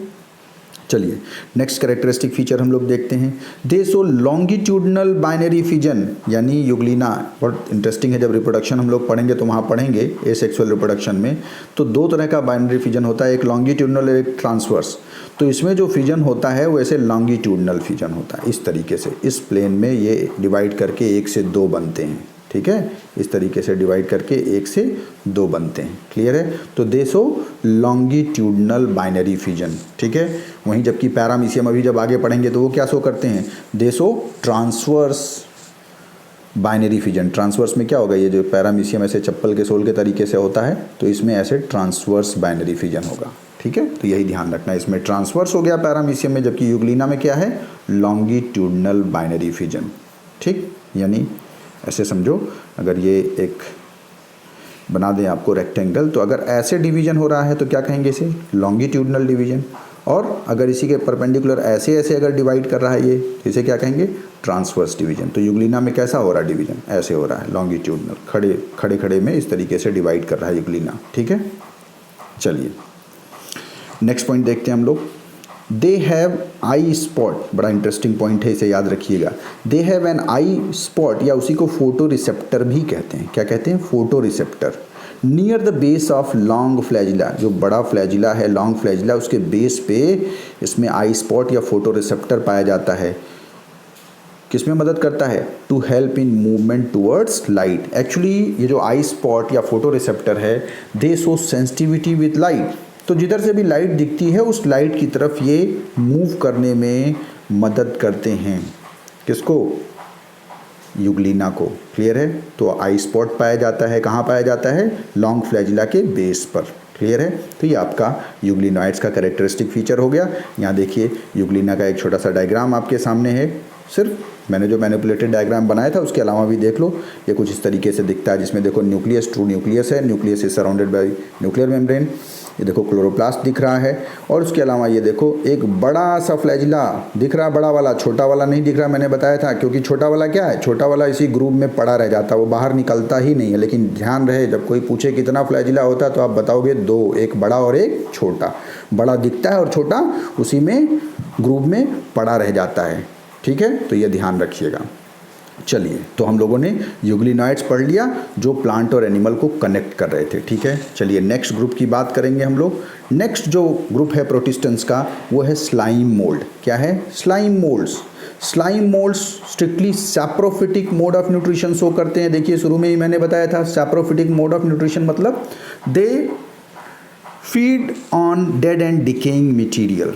चलिए नेक्स्ट कैरेक्टरिस्टिक फीचर हम लोग देखते हैं। दे शो लॉन्गिट्यूडनल बाइनरी फिजन, यानी यूग्लिना बहुत इंटरेस्टिंग है। जब रिप्रोडक्शन हम लोग पढ़ेंगे तो वहाँ पढ़ेंगे एसेक्सुअल रिप्रोडक्शन में, तो 2 तरह का बाइनरी फिजन होता है, एक लॉन्गिट्यूडनल और एक ट्रांसवर्स। तो इसमें जो फिजन होता है वो ऐसे लॉन्गिट्यूडनल फिजन होता है, इस तरीके से, इस प्लेन में ये डिवाइड करके 1 से 2 बनते हैं। ठीक है, इस तरीके से डिवाइड करके 1 से 2 बनते हैं। क्लियर है, तो they show longitudinal binary fission. ठीक है, वहीं जबकि पैरामीशियम अभी जब आगे पढ़ेंगे तो वो क्या शो करते हैं, दे show transverse binary fission. Transverse में क्या होगा, ये जो पैरामीशियम ऐसे चप्पल के सोल के तरीके से होता है, तो इसमें ऐसे ट्रांसवर्स बाइनरी फिजन होगा। ठीक है, तो यही ध्यान रखना है, इसमें ट्रांसवर्स हो गया पैरामीशियम में, जबकि यूग्लिना में क्या है, लॉन्गिट्यूडनल बाइनरी फिजन। ठीक, यानी ऐसे समझो, अगर ये एक बना दें आपको रेक्टेंगल, तो अगर ऐसे डिवीजन हो रहा है तो क्या कहेंगे, इसे लॉन्गिट्यूडनल डिवीजन। और अगर इसी के परपेंडिकुलर ऐसे ऐसे अगर डिवाइड कर रहा है ये, तो इसे क्या कहेंगे, ट्रांसवर्स डिवीजन। तो यूग्लिना में कैसा हो रहा है डिवीजन, ऐसे हो रहा है, लॉन्गिट्यूडनल, खड़े खड़े में इस तरीके से डिवाइड कर रहा है यूग्लिना। ठीक है, चलिए नेक्स्ट पॉइंट देखते हैं हम लोग। दे हैव आई स्पॉट, बड़ा इंटरेस्टिंग पॉइंट है, इसे याद रखिएगा। They have an I spot, या उसी को फोटो रिसेप्टर भी कहते हैं। क्या कहते हैं, photo receptor. Near the base of long flagella, जो बड़ा फ्लैजिला है, लॉन्ग फ्लैजिला, उसके बेस पे इसमें आई स्पॉट या फोटो रिसेप्टर पाया जाता है। किसमें मदद करता है, to help in movement towards light. Actually ये जो आई स्पॉट या फोटो रिसेप्टर है, they show sensitivity with light. तो जिधर से भी लाइट दिखती है उस लाइट की तरफ ये मूव करने में मदद करते हैं। किसको, यूग्लिना को। क्लियर है, तो आई स्पॉट पाया जाता है, कहाँ पाया जाता है, लॉन्ग फ्लैजिला के बेस पर। क्लियर है, तो ये आपका यूग्लिनॉइड्स का कैरेक्टरिस्टिक फीचर हो गया। यहाँ देखिए यूग्लिना का एक छोटा सा डायग्राम आपके सामने है, सिर्फ मैंने जो मैनिपुलेटेड डायग्राम बनाया था उसके अलावा भी देख लो, ये कुछ इस तरीके से दिखता है, जिसमें देखो न्यूक्लियस, ट्रू न्यूक्लियस है, nucleus is surrounded by nuclear membrane, ये देखो क्लोरोप्लास्ट दिख रहा है, और उसके अलावा ये देखो एक बड़ा सा फ्लैजिला दिख रहा है, बड़ा वाला, छोटा वाला नहीं दिख रहा, मैंने बताया था, क्योंकि छोटा वाला क्या है, छोटा वाला इसी ग्रुप में पड़ा रह जाता है, वो बाहर निकलता ही नहीं है। लेकिन ध्यान रहे, जब कोई पूछे कितना फ्लैजिला होता है तो आप बताओगे 2, एक बड़ा और एक छोटा। बड़ा दिखता है और छोटा उसी में ग्रुप में पड़ा रह जाता है, ठीक है, तो ये ध्यान रखिएगा। चलिए, तो हम लोगों ने यूग्लिनॉइड्स पढ़ लिया जो प्लांट और एनिमल को कनेक्ट कर रहे थे, ठीक है। चलिए नेक्स्ट ग्रुप की बात करेंगे हम लोग। नेक्स्ट जो ग्रुप है प्रोटिस्टेंस का वो है स्लाइम मोल्ड। क्या है? Slime moulds. Slime moulds strictly saprophytic mode of nutrition show करते हैं। देखिए शुरू में ही मैंने बताया था, सैप्रोफिटिक मोड ऑफ न्यूट्रिशन मतलब they feed on dead and decaying material,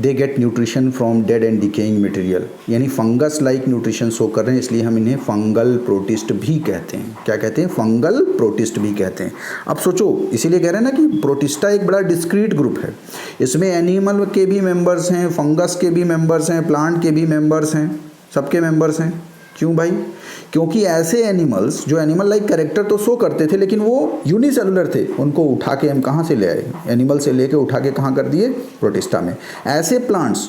they get nutrition from dead and decaying material, यानी फंगस लाइक न्यूट्रिशन शो कर रहे हैं, इसलिए हम इन्हें फंगल प्रोटिस्ट भी कहते हैं। क्या कहते हैं? फंगल प्रोटिस्ट भी कहते हैं। अब सोचो, इसीलिए कह रहे हैं ना कि प्रोटिस्टा एक बड़ा डिस्क्रीट ग्रुप है। इसमें एनिमल के भी मेंबर्स हैं, फंगस के भी मेंबर्स हैं, प्लांट के भी मेंबर्स हैं, सबके मेंबर्स हैं। क्यों भाई? क्योंकि ऐसे एनिमल्स जो एनिमल लाइक कैरेक्टर तो शो करते थे लेकिन वो यूनिसेलुलर थे, उनको उठा के हम कहाँ से ले आए? एनिमल से लेके उठा के कहाँ कर दिए? प्रोटिस्टा में। ऐसे प्लांट्स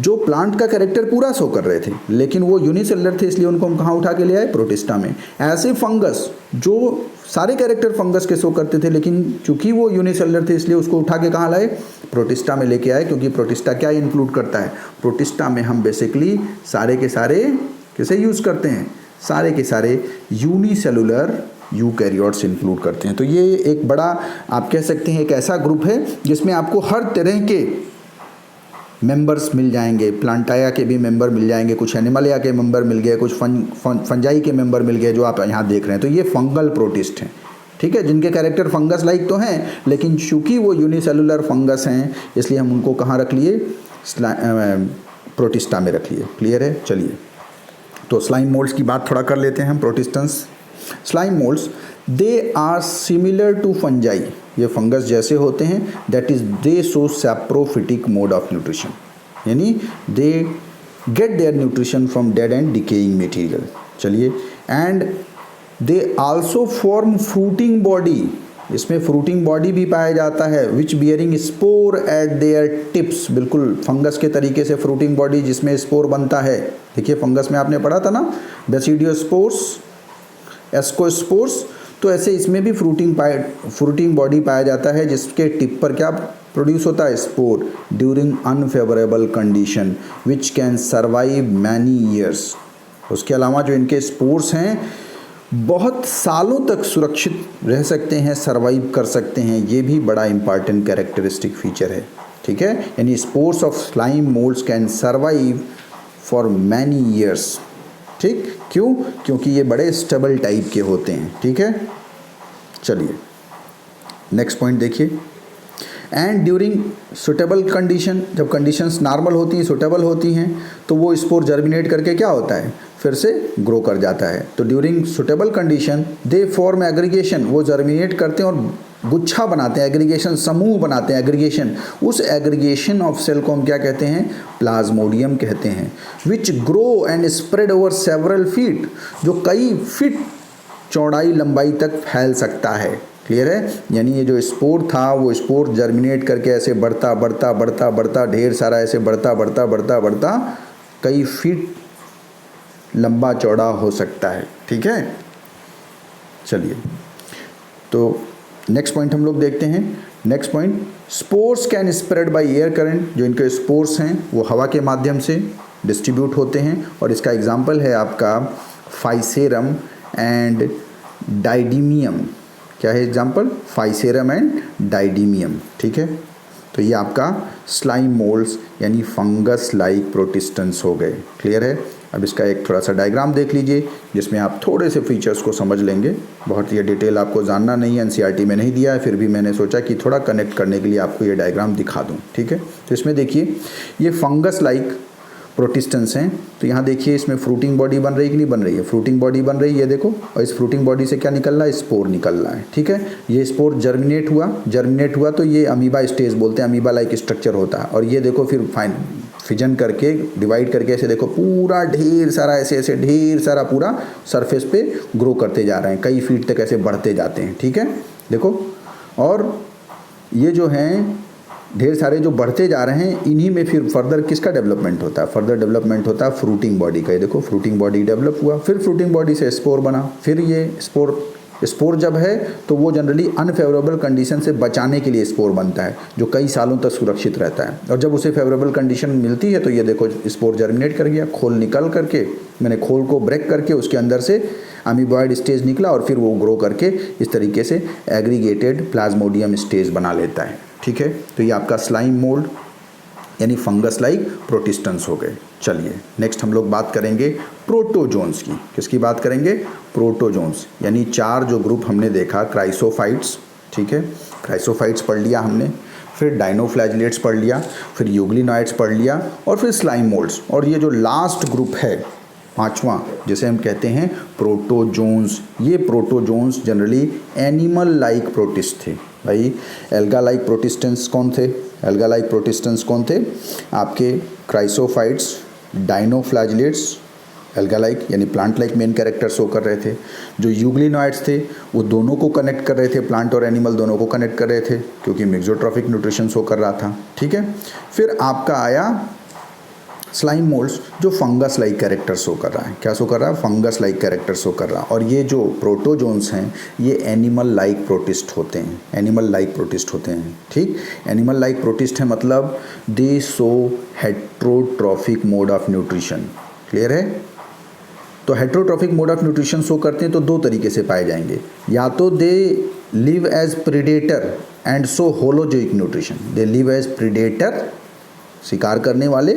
जो प्लांट का कैरेक्टर पूरा शो कर रहे थे लेकिन वो यूनिसेलुलर थे, इसलिए उनको हम कहाँ उठा के ले आए? प्रोटिस्टा में। ऐसे फंगस जो सारे कैरेक्टर फंगस के शो करते थे लेकिन चूंकि वो यूनिसेलुलर थे इसलिए उसको उठा के कहाँ लाए? प्रोटिस्टा में लेके आए। क्योंकि प्रोटिस्टा क्या इंक्लूड करता है? प्रोटिस्टा में हम बेसिकली सारे के सारे किसे यूज़ करते हैं? सारे के सारे यूनिसेलुलर यूकैरियोट्स इंक्लूड करते हैं। तो ये एक बड़ा, आप कह सकते हैं, एक ऐसा ग्रुप है जिसमें आपको हर तरह के मेंबर्स मिल जाएंगे। प्लांटाया के भी मेंबर मिल जाएंगे, कुछ एनिमलिया के मेंबर मिल गए, कुछ फंजाई के मेंबर मिल गए जो आप यहाँ देख रहे हैं। तो ये फंगल प्रोटिस्ट हैं, ठीक है, जिनके कैरेक्टर फंगस लाइक तो हैं लेकिन चूंकि वो यूनिसेलुलर फंगस हैं इसलिए हम उनको कहाँ रख लिए? प्रोटिस्टा में रख लिए। क्लियर है? चलिए, तो स्लाइम मोल्ड्स की बात थोड़ा कर लेते हैं हम। Protistans slime moulds they are similar to fungi, ये फंगस जैसे होते हैं। That is they show saprophytic mode of nutrition, यानी they get their nutrition from dead and decaying material. चलिए, and they also form fruiting body, इसमें फ्रूटिंग बॉडी भी पाया जाता है, which bearing spore at their tips. बिल्कुल फंगस के तरीके से फ्रूटिंग बॉडी जिसमें स्पोर बनता है। देखिए फंगस में आपने पढ़ा था ना, बेसिडियोस्पोर्स, एस्कोस्पोर्स, तो ऐसे इसमें भी फ्रूटिंग बॉडी पाया जाता है जिसके टिप पर क्या प्रोड्यूस होता है? Spore during unfavourable condition which can survive many years. उसके अलावा जो इनके स्पोर्स हैं बहुत सालों तक सुरक्षित रह सकते हैं, सर्वाइव कर सकते हैं। ये भी बड़ा इंपॉर्टेंट कैरेक्टरिस्टिक फीचर है, ठीक है। यानी spores of slime moulds can survive for many years, ठीक। क्यों? क्योंकि ये बड़े स्टेबल टाइप के होते हैं, ठीक है। चलिए नेक्स्ट पॉइंट देखिए। एंड ड्यूरिंग सुटेबल कंडीशन, जब कंडीशंस नॉर्मल होती हैं, सुटेबल होती हैं, तो वो स्पोर जर्मिनेट करके क्या होता है? फिर से ग्रो कर जाता है। तो during suitable condition they form aggregation, वो जर्मिनेट करते हैं और गुच्छा बनाते हैं, एग्रीगेशन, समूह बनाते हैं, एग्रीगेशन। उस एग्रीगेशन ऑफ सेल को हम क्या कहते हैं? प्लाज्मोडियम कहते हैं। Which grow and spread over several feet, जो कई फीट चौड़ाई लंबाई तक फैल सकता है। क्लियर है? यानी ये जो स्पोर था वो स्पोर जर्मिनेट करके ऐसे बढ़ता बढ़ता बढ़ता बढ़ता ढेर सारा ऐसे बढ़ता बढ़ता बढ़ता बढ़ता कई फीट लंबा चौड़ा हो सकता है, ठीक है। चलिए तो नेक्स्ट पॉइंट हम लोग देखते हैं। Next point, spores can spread by air current, जो इनके स्पोर्स हैं वो हवा के माध्यम से डिस्ट्रीब्यूट होते हैं। और इसका एग्जांपल है आपका फाइसेरम एंड डाइडिमियम। क्या है एग्जाम्पल? फाइसेरम एंड डाइडिमियम, ठीक है। तो ये आपका स्लाइम मोल्ड्स यानी फंगस लाइक प्रोटिस्टेंस हो गए। क्लियर है? अब इसका एक थोड़ा सा डायग्राम देख लीजिए जिसमें आप थोड़े से फीचर्स को समझ लेंगे। बहुत ये डिटेल आपको जानना नहीं है, एनसीईआरटी में नहीं दिया है, फिर भी मैंने सोचा कि थोड़ा कनेक्ट करने के लिए आपको ये डायग्राम दिखा दूँ, ठीक है। तो इसमें देखिए ये फंगस लाइक प्रोटिस्टेंस हैं। तो यहाँ देखिए इसमें फ्रूटिंग बॉडी बन रही कि नहीं बन रही है? फ्रूटिंग बॉडी बन रही है, देखो। और इस फ्रूटिंग बॉडी से क्या निकल रहा है? स्पोर निकल रहा है, ठीक है। ये स्पोर जर्मिनेट हुआ तो ये अमीबा स्टेज बोलते हैं, अमीबा लाइक स्ट्रक्चर होता है। और ये देखो फिर फिजन करके डिवाइड करके ऐसे देखो पूरा ढेर सारा ऐसे ढेर सारा पूरा सरफेस पे ग्रो करते जा रहे हैं, कई फीट तक ऐसे बढ़ते जाते हैं, ठीक है। देखो, और ये जो हैं ढेर सारे जो बढ़ते जा रहे हैं, इन्हीं में फिर फर्दर किसका डेवलपमेंट होता है, फर्दर डेवलपमेंट होता है फ्रूटिंग बॉडी का। ये देखो फ्रूटिंग बॉडी डेवलप हुआ, फिर फ्रूटिंग बॉडी से स्पोर बना, फिर ये स्पोर जब है तो वो जनरली अनफेवरेबल कंडीशन से बचाने के लिए स्पोर बनता है, जो कई सालों तक सुरक्षित रहता है। और जब उसे फेवरेबल कंडीशन मिलती है तो ये देखो स्पोर जर्मिनेट कर गया, खोल निकल करके, मैंने खोल को ब्रेक करके उसके अंदर से अमीबॉइड स्टेज निकला और फिर वो ग्रो करके इस तरीके से एग्रीगेटेड प्लाज्मोडियम स्टेज बना लेता है। ठीक है, तो ये आपका स्लाइम मोल्ड यानी फंगस लाइक प्रोटिस्टेंस हो गए। चलिए नेक्स्ट हम लोग बात करेंगे प्रोटोजोन्स की। किसकी बात करेंगे? प्रोटोजोन्स, यानी 4 जो ग्रुप हमने देखा, क्राइसोफाइट्स, ठीक है, क्राइसोफाइट्स पढ़ लिया हमने, फिर डाइनोफ्लैजिलेट्स पढ़ लिया, फिर यूग्लिनॉइड्स पढ़ लिया, और फिर स्लाइम मोल्ड्स। और ये जो लास्ट ग्रुप है 5वां, जिसे हम कहते हैं प्रोटोजोन्स, ये protozoans generally animal like protist थे। भाई एल्गा लाइक प्रोटिस्टेंस कौन थे? एल्गा लाइक प्रोटिस्टेंस कौन थे? आपके क्राइसोफाइट्स, डाइनोफ्लैजिलेट्स, एल्गा लाइक यानी plant like main character show कर रहे थे। जो यूग्लिनॉइड्स थे वो दोनों को कनेक्ट कर रहे थे, प्लांट और एनिमल दोनों को कनेक्ट कर रहे थे, क्योंकि मिक्सोट्रॉफिक न्यूट्रिशन शो कर रहा था। ठीक है, फिर आपका आया स्लाइम मोल्ड्स, जो फंगस लाइक कैरेक्टर शो कर रहा है। क्या शो कर रहा है? फंगस लाइक कैरेक्टर शो कर रहा है। और ये जो प्रोटोजोन्स हैं ये एनिमल लाइक प्रोटिस्ट होते हैं, एनिमल लाइक प्रोटिस्ट होते हैं। ठीक, एनिमल लाइक प्रोटिस्ट है मतलब दे show heterotrophic mode of nutrition. Clear है? तो heterotrophic mode of nutrition show करते हैं तो 2 तरीके से पाए जाएंगे, या तो they live as predator and show holozoic nutrition. They live as predator, शिकार करने वाले,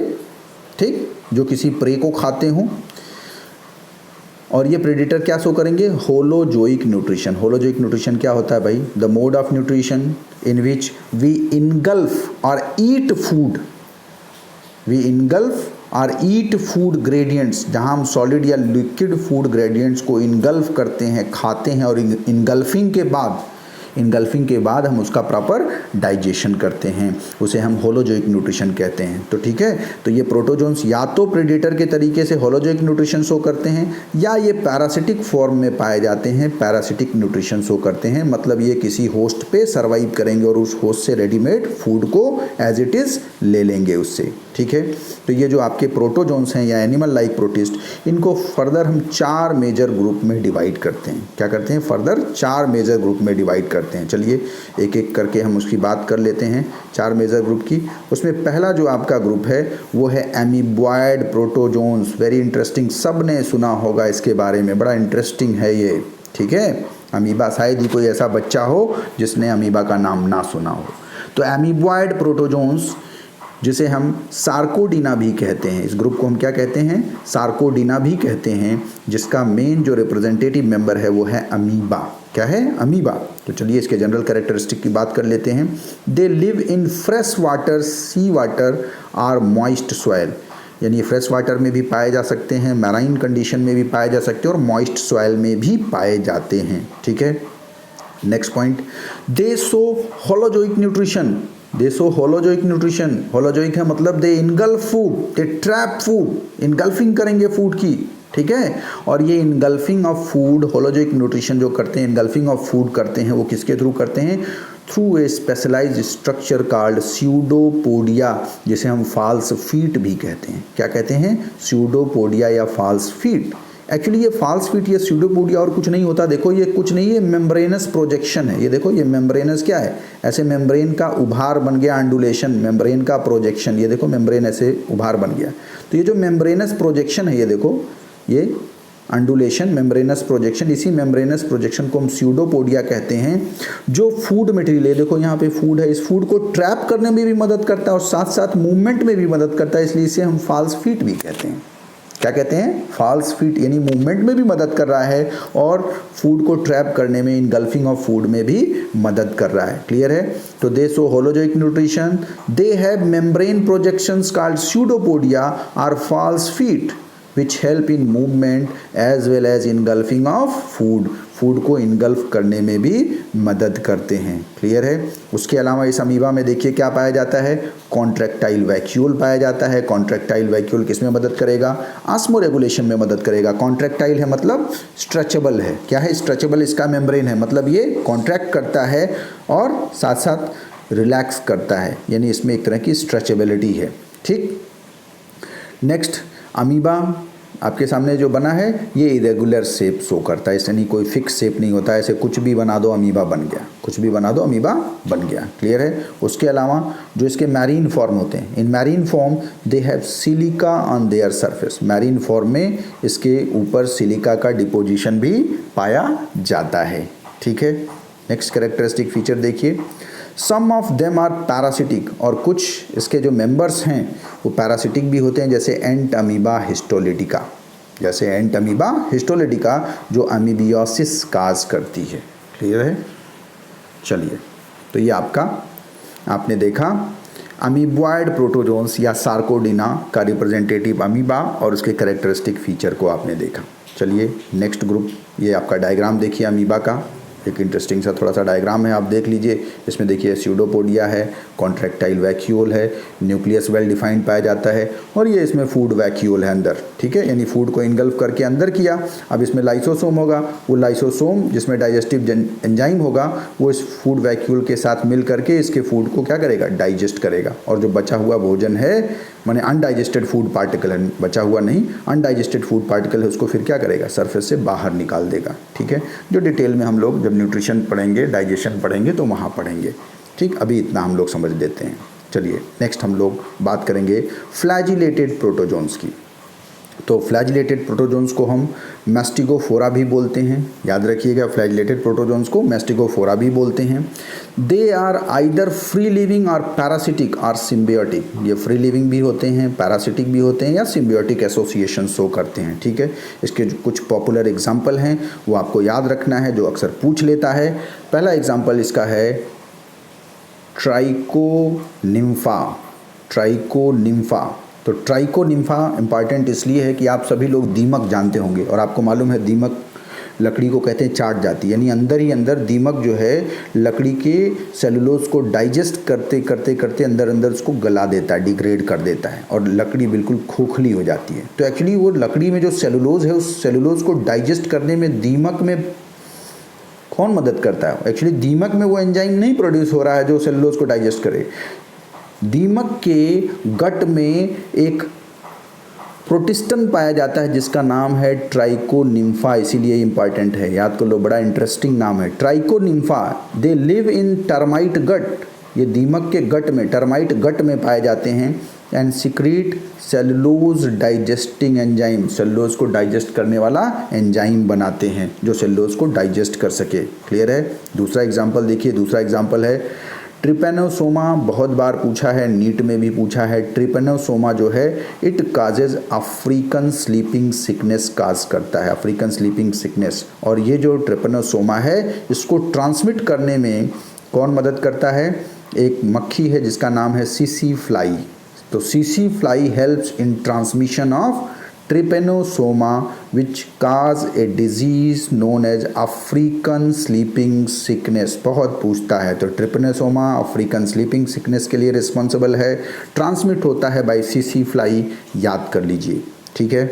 ठीक, जो किसी प्रे को खाते हों, और ये प्रेडेटर क्या शो करेंगे? Holozoic nutrition. होलोजोइक न्यूट्रिशन क्या होता है भाई? The mode of nutrition in which we engulf और ईट फूड, वी इनगल्फ और ईट फूड ग्रेडियंट्स, जहां हम सॉलिड या लिक्विड फूड ग्रेडियंट्स को इनगल्फ करते हैं, खाते हैं, और इनगल्फिंग के बाद हम उसका प्रॉपर डाइजेशन करते हैं, उसे हम होलोजोइक न्यूट्रिशन कहते हैं। तो ठीक है, तो ये प्रोटोजोन्स या तो प्रेडेटर के तरीके से होलोजोइक न्यूट्रिशन शो करते हैं, या ये पैरासिटिक फॉर्म में पाए जाते हैं, पैरासिटिक न्यूट्रिशन शो करते हैं। मतलब ये किसी होस्ट पे सर्वाइव करेंगे और उस होस्ट से रेडीमेड फूड को एज इट इज़ ले लेंगे उससे। ठीक है, तो ये जो आपके प्रोटोजोन्स हैं या एनिमल लाइक प्रोटिस्ट, इनको फर्दर हम 4 मेजर ग्रुप में डिवाइड करते हैं। क्या करते हैं? फर्दर 4 मेजर ग्रुप में डिवाइड करते हैं। चलिए एक एक करके हम उसकी बात कर लेते हैं 4 मेजर ग्रुप की। उसमें पहला जो आपका ग्रुप है वो है एमीबॉयड प्रोटोजोन्स। वेरी इंटरेस्टिंग, सब ने सुना होगा इसके बारे में, बड़ा इंटरेस्टिंग है ये। ठीक है, अमीबा, शायद ही कोई ऐसा बच्चा हो जिसने अमीबा का नाम ना सुना हो। तो एमीबॉयड प्रोटोजोन्स, जिसे हम सार्कोडीना भी कहते हैं, इस ग्रुप को हम क्या कहते हैं? सार्कोडीना भी कहते हैं, जिसका मेन जो रिप्रेजेंटेटिव मेंबर है वो है अमीबा। क्या है? अमीबा। तो चलिए इसके जनरल कैरेक्टरिस्टिक की बात कर लेते हैं। They live in fresh water, sea water और मॉइस्ट सॉइल, यानी फ्रेश वाटर में भी पाए जा सकते हैं, मैराइन कंडीशन में भी पाए जा सकते हैं, और मॉइस्ट सॉइल में भी पाए जाते हैं। ठीक है, नेक्स्ट पॉइंट, दे शो होलोजोइक न्यूट्रिशन। दे शो होलोजोइक न्यूट्रिशन, होलोजोइक है मतलब दे इनगल्फ फूड, दे ट्रैप फूड, इनगल्फिंग करेंगे फूड की। ठीक है, और ये engulfing of food, holozoic nutrition जो करते हैं, इनगल्फिंग ऑफ फूड करते हैं, वो किसके थ्रू करते हैं? Through a specialized structure called pseudopodia, जिसे हम फॉल्स फीट भी कहते हैं। क्या कहते हैं? स्यूडोपोडिया या फॉल्स फीट। एक्चुअली ये फॉल्स फीट या स्यूडोपोडिया और कुछ नहीं होता। देखो ये कुछ नहीं है, मेम्ब्रेनस प्रोजेक्शन है। ये देखो ये मेम्ब्रेनस क्या है? ऐसे मेम्ब्रेन का उभार बन गया, अंडुलेशन, मेम्ब्रेन का प्रोजेक्शन। ये देखो मेम्ब्रेन ऐसे उभार बन गया। तो ये जो मेम्ब्रेनस प्रोजेक्शन है, ये देखो ये अंडुलेशन, मेम्ब्रेनस प्रोजेक्शन, इसी मेम्ब्रेनस प्रोजेक्शन को हम स्यूडोपोडिया कहते हैं, जो फूड मटेरियल है, देखो यहाँ पे फूड है, इस फूड को ट्रैप करने में भी मदद करता है और साथ साथ मूवमेंट में भी मदद करता है, इसलिए इसे हम फॉल्स फीट भी कहते हैं। क्या कहते हैं? फॉल्स फीट, यानी मूवमेंट में भी मदद कर रहा है और फूड को ट्रैप करने में, इनगल्फिंग ऑफ फूड में भी मदद कर रहा है। क्लियर है? तो they show holozoic nutrition, they have membrane projections called pseudopodia और false feet which help in movement as well as engulfing of food, food को इनगल्फ करने में भी मदद करते हैं। क्लियर है? उसके अलावा इस अमीबा में देखिए क्या पाया जाता है? कॉन्ट्रैक्टाइल वैक्यूल पाया जाता है। कॉन्ट्रैक्टाइल वैक्यूल किस में मदद करेगा? ऑस्मो रेगुलेशन में मदद करेगा। कॉन्ट्रैक्टाइल है मतलब स्ट्रेचेबल है। क्या है? स्ट्रेचेबल इसका मेम्ब्रेन है, मतलब ये कॉन्ट्रैक्ट करता है और साथ साथ रिलैक्स करता है, यानी इसमें एक तरह की स्ट्रेचेबिलिटी है। ठीक, नेक्स्ट अमीबा आपके सामने जो बना है ये इरेगुलर शेप शो करता है, इससे नहीं कोई फिक्स शेप नहीं होता है, ऐसे कुछ भी बना दो अमीबा बन गया, कुछ भी बना दो अमीबा बन गया। क्लियर है। उसके अलावा जो इसके मैरीन फॉर्म होते हैं, in marine form they have silica on their surface, marine form में इसके ऊपर सिलिका का डिपोजिशन भी पाया जाता है। ठीक है। नेक्स्ट कैरेक्टरिस्टिक फीचर देखिए, सम ऑफ देम आर पैरासिटिक, और कुछ इसके जो मेंबर्स हैं वो पैरासिटिक भी होते हैं, जैसे एंट अमीबा हिस्टोलिटिका, जैसे एंट अमीबा हिस्टोलिटिका जो अमीबियोसिस काज करती है। क्लियर है। चलिए, तो ये आपने देखा अमीबॉइड प्रोटोजोन्स या सार्कोडिना का रिप्रेजेंटेटिव अमीबा और उसके कैरेक्टरिस्टिक फीचर को आपने देखा। चलिए नेक्स्ट ग्रुप, ये आपका डायग्राम देखिए अमीबा का, एक इंटरेस्टिंग सा थोड़ा सा डायग्राम है, आप देख लीजिए। इसमें देखिए स्यूडोपोडिया है, कॉन्ट्रैक्टाइल वैक्यूल है, न्यूक्लियस वेल डिफाइंड पाया जाता है, और ये इसमें फूड वैक्यूल है अंदर। ठीक है, यानी फूड को इनगल्फ करके अंदर किया। अब इसमें लाइसोसोम होगा, वो लाइसोसोम जिसमें डाइजेस्टिव एंजाइम होगा वो इस फूड वैक्यूल के साथ मिल करके इसके फूड को क्या करेगा, डाइजेस्ट करेगा, और जो बचा हुआ भोजन है माने अनडाइजेस्टेड फूड पार्टिकल है, बचा हुआ नहीं अनडाइजेस्टेड फूड पार्टिकल है, उसको फिर क्या करेगा, सरफेस से बाहर निकाल देगा। ठीक है, जो डिटेल में हम लोग जब न्यूट्रिशन पढ़ेंगे, डाइजेशन पढ़ेंगे तो वहाँ पढ़ेंगे। ठीक, अभी इतना हम लोग समझ लेते हैं। चलिए नेक्स्ट हम लोग बात करेंगे फ्लैजिलेटेड प्रोटोजोन्स की। तो फ्लैजिलेटेड प्रोटोजोन्स को हम मैस्टिगोफोरा भी बोलते हैं, याद रखिएगा, फ्लैजिलेटेड प्रोटोजोन्स को मैस्टिगोफोरा भी बोलते हैं। They are either free living और पैरासिटिक और सिम्बियोटिक, ये फ्री लिविंग भी होते हैं, पैरासिटिक भी होते हैं, या सिम्बियोटिक एसोसिएशन शो करते हैं। ठीक है, इसके जो कुछ पॉपुलर एग्जाम्पल हैं वो आपको याद रखना है, जो अक्सर पूछ लेता है। पहला एग्जाम्पल इसका है ट्राइकोनिम्फा, ट्राइकोनिम्फा। तो ट्राइकोनिम्फा इंपॉर्टेंट इसलिए है कि आप सभी लोग दीमक जानते होंगे, और आपको मालूम है दीमक लकड़ी को कहते हैं चाट जाती है, यानी अंदर ही अंदर दीमक जो है लकड़ी के सेलुलोज को डाइजेस्ट करते करते करते अंदर अंदर उसको गला देता है, डिग्रेड कर देता है, और लकड़ी बिल्कुल खोखली हो जाती है। तो एक्चुअली वो लकड़ी में जो सेलुलोज है उस सेलुलोज को डाइजेस्ट करने में दीमक में कौन मदद करता है? एक्चुअली दीमक में वो एंजाइम नहीं प्रोड्यूस हो रहा है जो सेलुलोज को डाइजेस्ट करे। दीमक के गट में एक प्रोटिस्टन पाया जाता है जिसका नाम है ट्राइकोनिम्फा, इसीलिए इंपॉर्टेंट है, याद कर लो, बड़ा इंटरेस्टिंग नाम है trichonympha. They live in termite gut, ये दीमक के गट में, टर्माइट गट में पाए जाते हैं। And secrete cellulose digesting enzyme, cellulose को डाइजेस्ट करने वाला एंजाइम बनाते हैं जो सेलुलोज को डाइजेस्ट कर सके। क्लियर है। दूसरा एग्जाम्पल देखिए, दूसरा एग्जाम्पल है ट्रिपेनोसोमा, बहुत बार पूछा है, नीट में भी पूछा है। ट्रिपेनोसोमा जो है it causes African sleeping sickness cause करता है, अफ्रीकन स्लीपिंग सिकनेस। और ये जो ट्रिपेनोसोमा है इसको ट्रांसमिट करने में कौन मदद करता है? एक मक्खी है जिसका नाम है सीसी फ्लाई। तो सीसी fly helps in transmission of trypanosoma which cause a disease known as African sleeping sickness. बहुत पूछता है, तो ट्रिपेनोसोमा अफ्रीकन स्लीपिंग सिकनेस के लिए रिस्पॉन्सिबल है, ट्रांसमिट होता है बाय सीसी फ्लाई, याद कर लीजिए। ठीक है,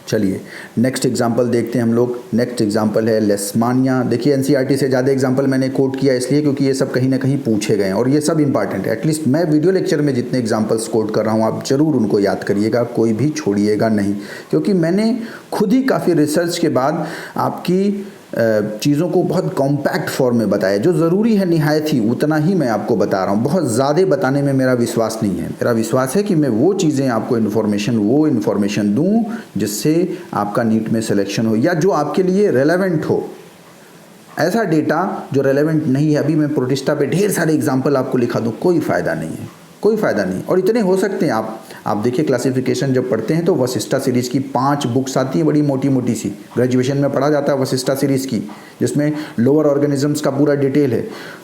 चलिए नेक्स्ट एग्जाम्पल देखते हैं हम लोग। नेक्स्ट एग्जाम्पल है लेस्मानिया। देखिए एनसीईआरटी से ज़्यादा एग्जाम्पल मैंने कोट किया इसलिए क्योंकि ये सब कहीं ना कहीं पूछे गए हैं और ये सब इंपॉर्टेंट है। एटलीस्ट मैं वीडियो लेक्चर में जितने एग्जाम्पल्स कोट कर रहा हूँ आप ज़रूर उनको याद करिएगा, कोई भी छोड़िएगा नहीं, क्योंकि मैंने खुद ही काफ़ी रिसर्च के बाद आपकी चीज़ों को बहुत कॉम्पैक्ट फॉर्म में बताया। जो ज़रूरी है निहायत ही उतना ही मैं आपको बता रहा हूँ, बहुत ज़्यादा बताने में मेरा विश्वास नहीं है। मेरा विश्वास है कि मैं वो चीज़ें आपको वो इन्फॉर्मेशन दूँ जिससे आपका नीट में सिलेक्शन हो, या जो आपके लिए रेलेवेंट हो। ऐसा डेटा जो रेलेवेंट नहीं है, अभी मैं प्रोटिस्टा पे ढेर सारे एग्जाम्पल आपको लिखा दूँ, कोई फ़ायदा नहीं है, कोई फ़ायदा नहीं। और इतने हो सकते हैं आप देखिए क्लासिफिकेशन जब पढ़ते हैं तो वशिष्ठा सीरीज़ की 5 बुक्स आती हैं, बड़ी मोटी मोटी सी, ग्रेजुएशन में पढ़ा जाता है वशिष्ठा सीरीज़ की, जिसमें लोअर ऑर्गेनिजम्स का पूरा डिटेल है।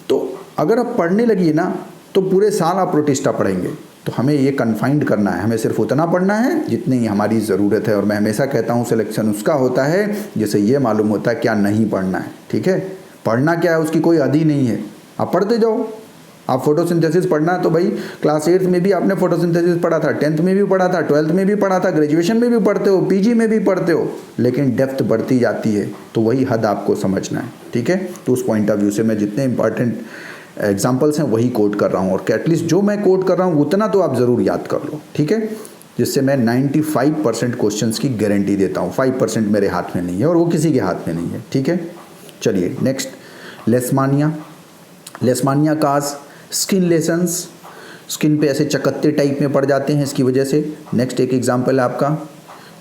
तो अगर आप पढ़ने लगिए ना तो पूरे साल आप प्रोटिस्टा पढ़ेंगे। तो हमें ये कन्फाइंड करना है, हमें सिर्फ उतना पढ़ना है जितनी हमारी ज़रूरत है। और मैं हमेशा कहता हूँ सिलेक्शन उसका होता है जिसे ये मालूम होता है क्या नहीं पढ़ना है। ठीक है, पढ़ना क्या है उसकी कोई हद ही नहीं है, आप पढ़ते जाओ। आप फोटोसिंथेसिस पढ़ना है तो भाई क्लास 8th में भी आपने फोटोसिंथेसिस पढ़ा था, 10th में भी पढ़ा था, 12th में भी पढ़ा था, ग्रेजुएशन में भी पढ़ते हो, पीजी में भी पढ़ते हो, लेकिन डेप्थ बढ़ती जाती है, तो वही हद आपको समझना है। ठीक है, तो उस पॉइंट ऑफ व्यू से मैं जितने इंपॉर्टेंट एग्जाम्पल्स हैं वही कोट कर रहा हूँ, और एटलीस्ट जो मैं कोट कर रहा हूँ उतना तो आप ज़रूर याद कर लो, ठीक है, जिससे मैं 95% क्वेश्चंस की गारंटी देता हूँ। 5% मेरे हाथ में नहीं है और वो किसी के हाथ में नहीं है, ठीक है। चलिए नेक्स्ट, लेस्मानिया काज स्किन लेसन्स, स्किन पे ऐसे चकत्ते टाइप में पड़ जाते हैं इसकी वजह से। नेक्स्ट एक एग्जाम्पल है आपका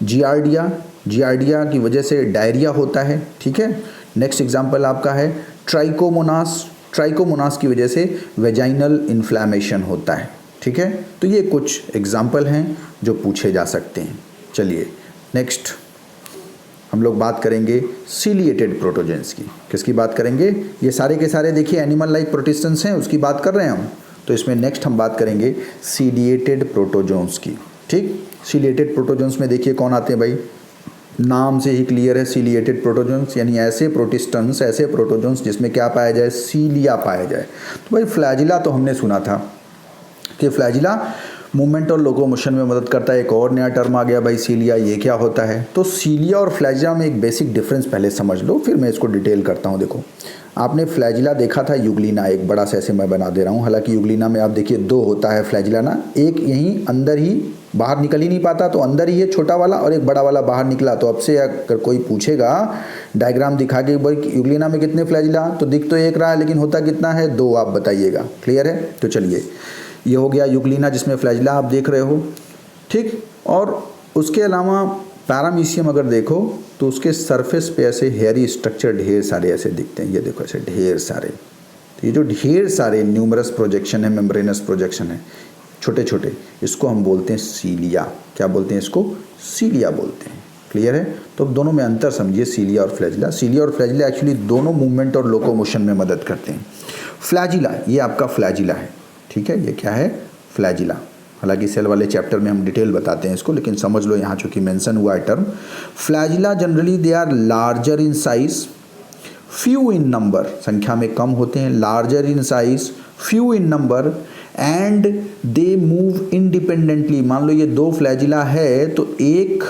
जियार्डिया की वजह से डायरिया होता है, ठीक है। नेक्स्ट एग्जाम्पल आपका है ट्राइकोमोनास की वजह से वेजाइनल इन्फ्लेमेशन होता है, ठीक है। तो ये कुछ एग्जाम्पल हैं जो पूछे जा सकते हैं। चलिए नेक्स्ट हम लोग बात करेंगे सीलिएटेड प्रोटोजेंस की। किसकी बात करेंगे? ये सारे के सारे देखिए एनिमल लाइक प्रोटिस्टेंस हैं, उसकी बात कर रहे हैं हम। तो इसमें नेक्स्ट हम बात करेंगे सीलिएटेड प्रोटोजोन्स की, ठीक। सीलिएटेड प्रोटोजोन्स में देखिए कौन आते हैं भाई, नाम से ही क्लियर है, सीलिएटेड प्रोटोजोन्स यानी ऐसे प्रोटिस्टेंस, ऐसे प्रोटोजोन्स जिसमें क्या पाया जाए, सीलिया पाया जाए। तो भाई फ्लैजिला तो हमने सुना था कि फ्लैजिला मूवमेंट और लोकोमोशन में मदद करता है। एक और नया टर्म आ गया भाई सीलिया, ये क्या होता है? तो सीलिया और फ्लैजिला में एक बेसिक डिफरेंस पहले समझ लो, फिर मैं इसको डिटेल करता हूँ। देखो आपने फ्लैजिला देखा था, यूग्लिना, एक बड़ा सा ऐसे मैं बना दे रहा हूँ, हालांकि यूग्लिना में आप देखिए दो होता है, फ्लैजिला ना एक यहीं अंदर ही बाहर निकल ही नहीं पाता तो अंदर ही है छोटा वाला, और एक बड़ा वाला बाहर निकला। तो अब से अगर कोई पूछेगा डायग्राम दिखा के भाई यूग्लिना में कितने फ्लैजिला, तो दिख तो एक रहा है लेकिन होता कितना है, दो, आप बताइएगा। क्लियर है? तो चलिए ये हो गया यूग्लिना जिसमें फ्लैजिला आप देख रहे हो, ठीक। और उसके अलावा पैरामीशियम अगर देखो तो उसके सरफेस पे ऐसे हेयरी स्ट्रक्चर ढेर सारे ऐसे दिखते हैं, ये देखो ऐसे ढेर सारे। तो ये जो ढेर सारे न्यूमरस प्रोजेक्शन है, मेम्ब्रेनस प्रोजेक्शन है छोटे छोटे, इसको हम बोलते हैं सीलिया। क्या बोलते हैं इसको? सीलिया बोलते हैं। क्लियर है? तो अब दोनों में अंतर समझिए, सीलिया और फ्लैजिला। सीलिया और फ्लैजिला एक्चुअली दोनों मूवमेंट और लोकोमोशन में मदद करते हैं। फ्लैजिला, ये आपका फ्लैजिला है, ठीक है, ये क्या है? फ्लैजिला। हालांकि सेल वाले चैप्टर में हम डिटेल बताते हैं इसको, लेकिन समझ लो यहाँ चूँकि मेंशन हुआ है term. Flagella generally they are larger in size, few in number, संख्या में कम होते हैं, larger in size, few in number, and they move independently. मान लो ये दो फ्लैजिला है तो एक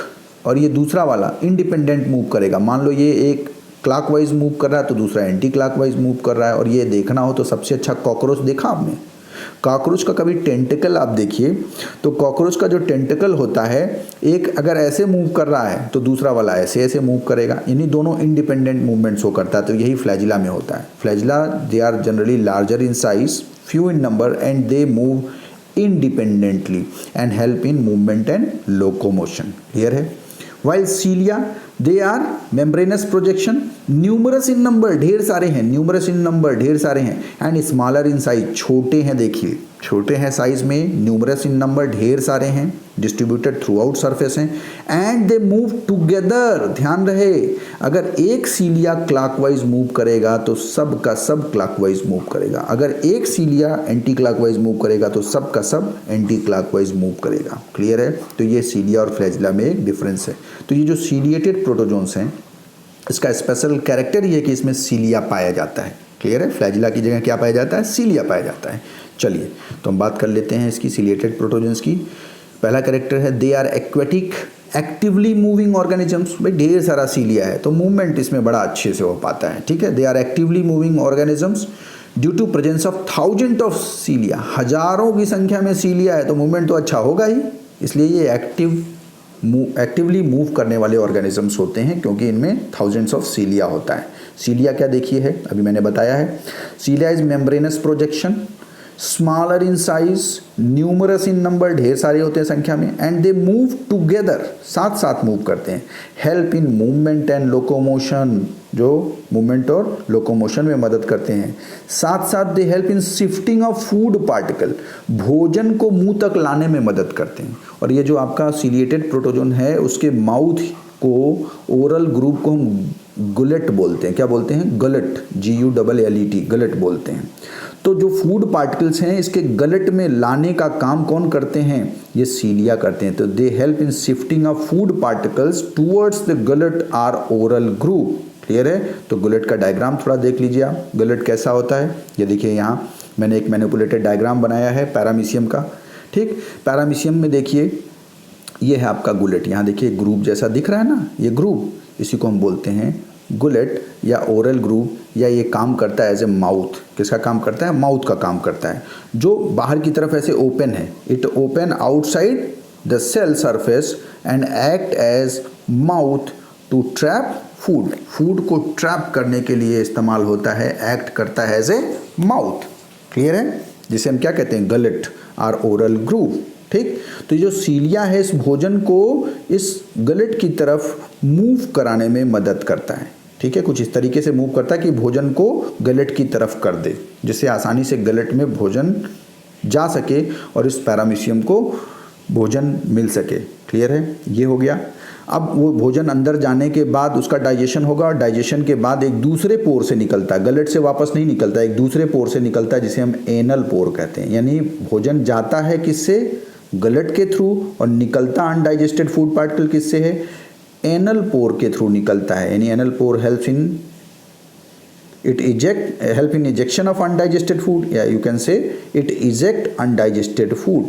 और ये दूसरा वाला इंडिपेंडेंट मूव करेगा। मान लो ये एक क्लॉकवाइज मूव कर रहा है तो दूसरा एंटी क्लॉकवाइज मूव कर रहा है। और ये देखना हो तो सबसे अच्छा कॉकरोच देखा आपने? कॉकरोच का कभी टेंटिकल आप देखिए तो कॉकरोच का जो टेंटिकल होता है, एक अगर ऐसे मूव कर रहा है तो दूसरा वाला ऐसे ऐसे मूव करेगा, यानी दोनों इंडिपेंडेंट मूवमेंट्स हो करता है। तो यही फ्लैजिला में होता है। Flagella they are generally larger in size, few in number, and they move independently and help in movement and locomotion. Clear है? While cilia, they are membranous projection, numerous in number, ढेर सारे हैं, numerous in number, ढेर सारे हैं, and smaller in size, छोटे हैं, देखिए छोटे हैं साइज में, numerous in number, ढेर सारे हैं, डिस्ट्रीब्यूटेड थ्रू आउट सरफेस हैं, एंड दे मूव टुगेदर। ध्यान रहे, अगर एक सीलिया क्लॉकवाइज मूव करेगा तो सब का सब क्लॉकवाइज मूव करेगा, अगर एक सीलिया एंटी क्लॉकवाइज मूव करेगा तो सब का सब एंटी क्लॉकवाइज मूव करेगा। क्लियर है? तो ये सीलिया और फ्लैजिला में एक डिफरेंस है। तो ये जो सीलिएटेड प्रोटोजोन्स हैं, इसका स्पेशल कैरेक्टर ये है कि इसमें सीलिया पाया जाता है। क्लियर है? फ्लैजिला की जगह क्या पाया जाता है? सीलिया पाया जाता है। चलिए तो हम बात कर लेते हैं इसकी सीलिएटेड प्रोटोजोन्स की। पहला कैरेक्टर है they are aquatic actively moving organisms. भाई ढेर सारा सीलिया है तो मूवमेंट इसमें बड़ा अच्छे से हो पाता है, ठीक है। They are actively moving organisms due to presence of thousand of cilia, हजारों की संख्या में सीलिया है तो मूवमेंट तो अच्छा होगा ही, इसलिए ये एक्टिवली मूव करने वाले ऑर्गेनिजम्स होते हैं क्योंकि इनमें थाउजेंड्स ऑफ सीलिया होता है। सीलिया क्या देखिए है, अभी मैंने बताया है, cilia is membranous projection, smaller in size, numerous in number, ढेर सारे होते हैं संख्या में, एंड दे मूव टुगेदर, साथ साथ मूव करते हैं, help in movement and locomotion, जो मूवमेंट और लोकोमोशन में मदद करते हैं। साथ साथ दे help in shifting of food particle, भोजन को मुंह तक लाने में मदद करते हैं। और ये जो आपका सीलिएटेड प्रोटोजोन है उसके माउथ को, ओरल ग्रुप को हम गुलेट बोलते हैं। क्या बोलते हैं? गलट, GULLET, गलट बोलते हैं। तो जो फूड पार्टिकल्स हैं इसके गलट में लाने का काम कौन करते हैं? ये सीलिया करते हैं। तो they help in shifting of food particles towards the gullet or oral group. Clear है? तो गलट का डायग्राम थोड़ा देख लीजिए आप, गलट कैसा होता है। ये देखिए यहाँ मैंने एक मैनिपुलेटेड डायग्राम बनाया है पैरामीशियम का, ठीक। पैरामीशियम में देखिए ये है आपका गुलेट, यहाँ देखिए ग्रुप जैसा दिख रहा है ना, ये ग्रुप, इसी को हम बोलते हैं गुलेट या ओरल ग्रुप या ये काम करता है एज ए माउथ। किसका काम करता है? माउथ का काम करता है, जो बाहर की तरफ ऐसे ओपन है। It open outside the cell surface and act as mouth to trap food. Food को ट्रैप करने के लिए इस्तेमाल होता है, एक्ट करता है एज ए माउथ। क्लियर है? जिसे हम क्या कहते हैं? गलेट और ओरल ग्रूव। ठीक, तो जो सीलिया है इस भोजन को इस गलेट की तरफ मूव कराने में मदद करता है। ठीक है, कुछ इस तरीके से मूव करता है कि भोजन को गलेट की तरफ कर दे, जिससे आसानी से गलेट में भोजन जा सके और इस पैरामीशियम को भोजन मिल सके। क्लियर है? ये हो गया। अब वो भोजन अंदर जाने के बाद उसका डाइजेशन होगा, और डाइजेशन के बाद एक दूसरे पोर से निकलता है, गलेट से वापस नहीं निकलता, एक दूसरे पोर से निकलता है जिसे हम एनल पोर कहते हैं। यानी भोजन जाता है किससे? गलेट के थ्रू, और निकलता अनडाइजेस्टेड फूड पार्टिकल किससे है? एनल पोर के थ्रू निकलता है। यानी anal pore help in ejection of undigested food, या you can say it eject undigested food.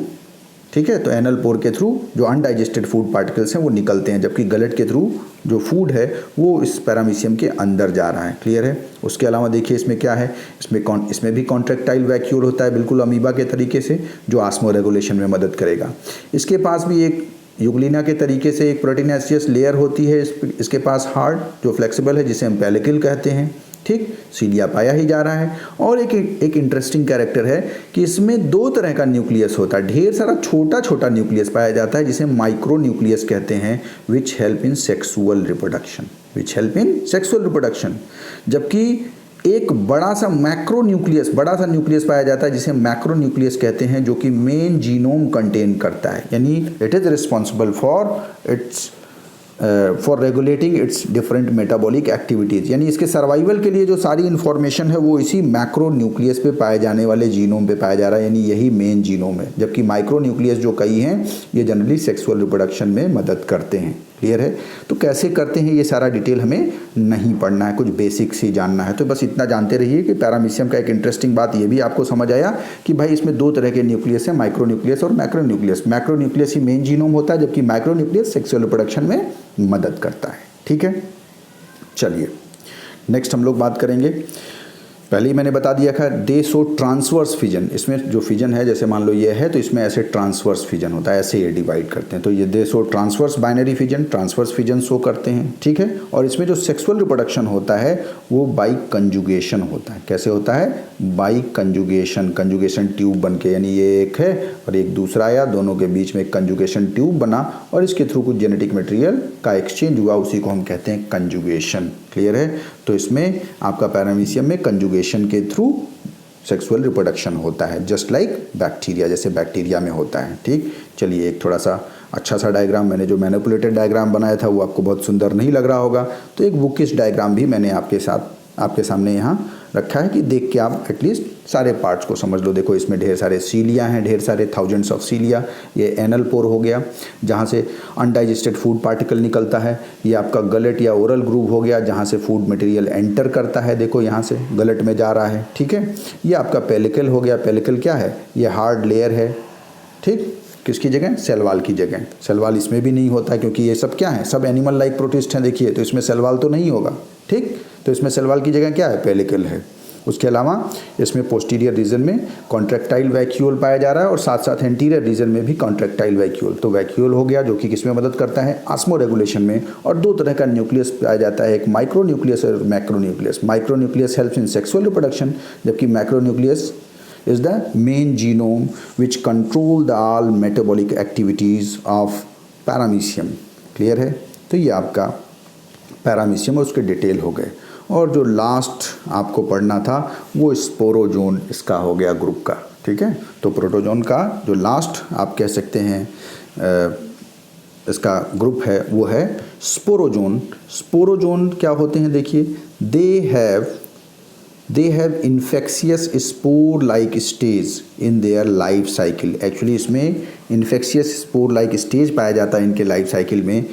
ठीक है, तो एनल पोर के थ्रू जो अनडाइजेस्टेड फूड पार्टिकल्स हैं वो निकलते हैं, जबकि गलेट के थ्रू जो फूड है वो इस पैरामीशियम के अंदर जा रहा है। क्लियर है? उसके अलावा देखिए इसमें क्या है, इसमें भी कॉन्ट्रैक्टाइल वैक्यूल होता है, बिल्कुल अमीबा के तरीके से, जो ऑस्मो रेगुलेशन में मदद करेगा। इसके पास भी एक यूग्लिना के तरीके से एक प्रोटीनेशियस लेयर होती है। इसके पास हार्ड जो फ्लेक्सिबल है, जिसे हम पेलिकल कहते हैं। ठीक, सीलिया पाया ही जा रहा है। और एक इंटरेस्टिंग कैरेक्टर है कि इसमें दो तरह का न्यूक्लियस होता है, ढेर सारा छोटा छोटा न्यूक्लियस पाया जाता है, जिसे माइक्रो न्यूक्लियस कहते हैं, which help in sexual reproduction. जबकि एक बड़ा सा न्यूक्लियस पाया जाता है, जिसे मैक्रो न्यूक्लियस कहते हैं, जो कि मेन जीनोम कंटेन करता है। यानी it is responsible for regulating it's different metabolic activities. यानी इसके सर्वाइवल के लिए जो सारी इन्फॉर्मेशन है वो इसी मैक्रो न्यूक्लियस पे पाए जाने वाले जीनोम पे पाया जा रहा है, यानी यही मेन जीनोम है। जबकि माइक्रो न्यूक्लियस जो कई हैं ये जनरली सेक्सुअल रिप्रोडक्शन में मदद करते हैं। क्लियर है? तो कैसे करते हैं ये सारा डिटेल हमें नहीं पढ़ना है, कुछ बेसिक्स ही जानना है। तो बस इतना जानते रहिए कि पैरामीशियम का एक इंटरेस्टिंग बात ये भी आपको समझ आया कि भाई इसमें दो तरह के न्यूक्लियस हैं, माइक्रो न्यूक्लियस और मैक्रो न्यूक्लियस। मैक्रो न्यूक्लियस ही मेन जीनोम होता है, जबकि माइक्रो न्यूक्लियस सेक्सुअल रिप्रोडक्शन में मदद करता है। ठीक है, चलिए नेक्स्ट हम लोग बात करेंगे। पहले ही मैंने बता दिया था, दे शो ट्रांसवर्स फिजन। इसमें जो फिजन है, जैसे मान लो ये है, तो इसमें ऐसे ट्रांसवर्स फिजन होता है, ऐसे ये डिवाइड करते हैं। तो ये दे show transverse binary fission, transverse fission show करते हैं। ठीक है, और इसमें जो सेक्सुअल रिप्रोडक्शन होता है वो बाई कंजुगेशन होता है। कैसे होता है? बाई कंजुगेशन ट्यूब बन के, यानी ये एक है और एक दूसरा आया, दोनों के बीच में एक कंजुगेशन ट्यूब बना और इसके थ्रू कुछ जेनेटिक मटेरियल का एक्सचेंज हुआ, उसी को हम कहते हैं कंजुगेशन। क्लियर है? तो इसमें आपका पैरामीशियम में कंजुगेशन के थ्रू सेक्सुअल रिप्रोडक्शन होता है, जस्ट लाइक बैक्टीरिया, जैसे बैक्टीरिया में होता है। ठीक, चलिए एक थोड़ा सा अच्छा सा डायग्राम, मैंने जो मैनिपुलेटेड डायग्राम बनाया था वो आपको बहुत सुंदर नहीं लग रहा होगा, तो एक बुकिश डायग्राम भी मैंने आपके सामने यहाँ रखा है कि देख के आप एटलीस्ट सारे पार्ट्स को समझ लो। देखो इसमें ढेर सारे सीलिया हैं, ढेर सारे थाउजेंड्स ऑफ सीलिया। ये एनल पोर हो गया, जहाँ से अनडाइजेस्टेड फूड पार्टिकल निकलता है। ये आपका गलेट या ओरल ग्रूव हो गया, जहाँ से फूड मटेरियल एंटर करता है, देखो यहाँ से गलेट में जा रहा है। ठीक है, ये आपका पेलिकल हो गया। पेलिकल क्या है? ये हार्ड लेयर है। ठीक, किसकी जगह? सेल वॉल की जगह। सेल वॉल इसमें भी नहीं होता, क्योंकि ये सब क्या है? सब एनिमल लाइक प्रोटिस्ट हैं। देखिए, तो इसमें सेल वॉल तो नहीं होगा। ठीक, तो इसमें सेल वॉल की जगह क्या है? पेलिकल है। उसके अलावा इसमें पोस्टीरियर रीजन में कॉन्ट्रैक्टाइल वैक्यूल पाया जा रहा है और साथ साथ एंटीरियर रीजन में भी कॉन्ट्रैक्टाइल वैक्यूल। तो वैक्यूल हो गया, जो कि किसमें मदद करता है? ऑस्मो रेगुलेशन में। और दो तरह का न्यूक्लियस पाया जाता है, एक माइक्रो न्यूक्लियस और macronucleus. Micronucleus helps in sexual reproduction, जबकि macronucleus is the main genome which control the all metabolic activities of paramecium। Clear है? तो ये आपका पैरामीशियम और उसके डिटेल हो गए। और जो लास्ट आपको पढ़ना था वो स्पोरोजोन इसका हो गया ग्रुप का। ठीक है, तो प्रोटोजोन का जो लास्ट आप कह सकते हैं इसका ग्रुप है वो है स्पोरोजोन। स्पोरोजोन क्या होते हैं? देखिए, they have infectious spore like stage in their life cycle। Actually इसमें infectious spore like stage पाया जाता है इनके लाइफ साइकिल में,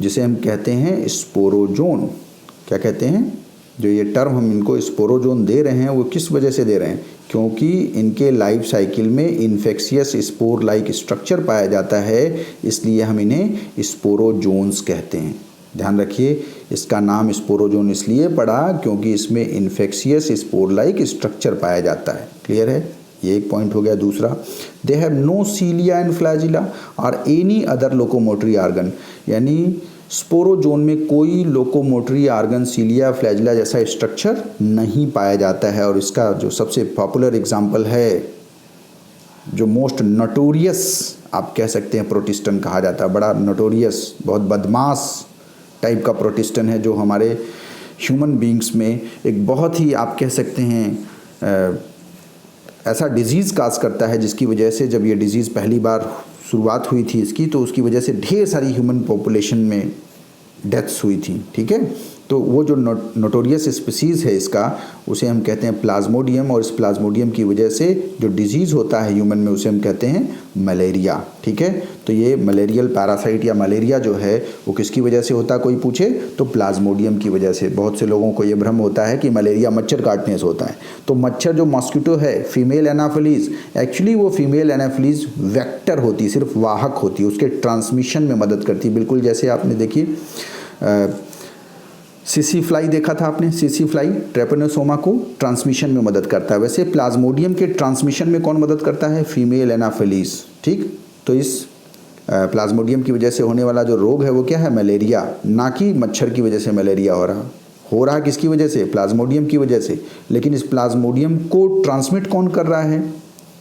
जिसे हम कहते हैं स्पोरोजोन। क्या कहते हैं? जो ये टर्म हम इनको स्पोरोजोन दे रहे हैं वो किस वजह से दे रहे हैं? क्योंकि इनके लाइफ साइकिल में इन्फेक्शियस स्पोर लाइक स्ट्रक्चर पाया जाता है, इसलिए हम इन्हें स्पोरोजोन्स कहते हैं। ध्यान रखिए, इसका नाम स्पोरोजोन इसलिए पड़ा क्योंकि इसमें इन्फेक्शियस स्पोर लाइक स्ट्रक्चर पाया जाता है। क्लियर है, ये एक पॉइंट हो गया। दूसरा, they have no cilia and flagella और एनी अदर लोकोमोटरी आर्गन, यानी स्पोरोजोन में कोई लोकोमोटरी आर्गन, सीलिया, फ्लैजिला जैसा स्ट्रक्चर नहीं पाया जाता है। और इसका जो सबसे पॉपुलर एग्जाम्पल है, जो मोस्ट नोटोरियस आप कह सकते हैं प्रोटिस्टन कहा जाता है, बड़ा नोटोरियस, बहुत बदमाश टाइप का प्रोटिस्टन है, जो हमारे ह्यूमन बींग्स में एक बहुत ही आप कह सकते हैं ऐसा डिजीज़ काज करता है, जिसकी वजह से जब ये डिजीज़ पहली बार शुरुआत हुई थी इसकी, तो उसकी वजह से ढेर सारी ह्यूमन पॉपुलेशन में डेथ्स हुई थी। ठीक है, तो वो जो नोटोरियस स्पीसीज़ है इसका, उसे हम कहते हैं प्लाज्मोडियम, और इस प्लाज्मोडियम की वजह से जो डिजीज़ होता है ह्यूमन में, उसे हम कहते हैं मलेरिया। ठीक है, तो ये मलेरियल पैरासाइट या मलेरिया जो है वो किसकी वजह से होता है, कोई पूछे तो प्लाज्मोडियम की वजह से। बहुत से लोगों को ये भ्रम होता है कि मलेरिया मच्छर काटने से होता है, तो मच्छर जो मॉस्किटो है, फीमेल एनाफिलीज, एक्चुअली वो फीमेल एनाफिलीज वेक्टर होती, सिर्फ वाहक होती, उसके ट्रांसमिशन में मदद करती। बिल्कुल जैसे आपने देखिए सीसी फ्लाई देखा था आपने, सीसी फ्लाई ट्रेपनोसोमा को ट्रांसमिशन में मदद करता है, वैसे प्लाज्मोडियम के ट्रांसमिशन में कौन मदद करता है, फीमेल एनाफिलीज। ठीक, तो इस प्लाज्मोडियम की वजह से होने वाला जो रोग है वो क्या है, मलेरिया, ना कि मच्छर की वजह से मलेरिया हो रहा किसकी वजह से, प्लाज्मोडियम की वजह से। लेकिन इस प्लाज्मोडियम को ट्रांसमिट कौन कर रहा है,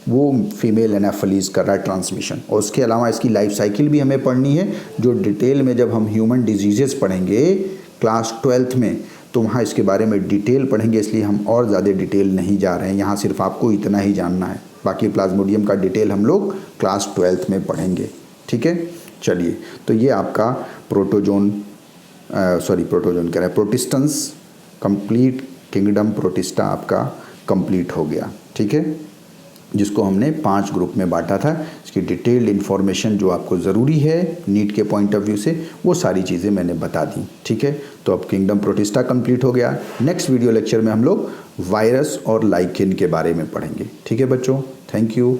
वो फीमेल एनाफिलीज कर रहा है ट्रांसमिशन। और उसके अलावा इसकी लाइफ साइकिल भी हमें पढ़नी है, जो डिटेल में जब हम ह्यूमन डिजीजेस पढ़ेंगे क्लास 12th में, तो वहाँ इसके बारे में डिटेल पढ़ेंगे, इसलिए हम और ज़्यादा डिटेल नहीं जा रहे हैं, यहाँ सिर्फ आपको इतना ही जानना है। बाकी प्लाज्मोडियम का डिटेल हम लोग क्लास 12th में पढ़ेंगे। ठीक है, चलिए, तो ये आपका प्रोटोजोन कह रहे हैं प्रोटिस्टन्स कंप्लीट किंगडम प्रोटिस्टा आपका कंप्लीट हो गया। ठीक है, जिसको हमने 5 ग्रुप में बांटा था। इसकी डिटेल्ड इन्फॉर्मेशन जो आपको ज़रूरी है नीट के पॉइंट ऑफ व्यू से, वो सारी चीज़ें मैंने बता दी। ठीक है, तो अब किंगडम प्रोटिस्टा कंप्लीट हो गया। नेक्स्ट वीडियो लेक्चर में हम लोग वायरस और लाइकेन के बारे में पढ़ेंगे। ठीक है बच्चों, थैंक यू।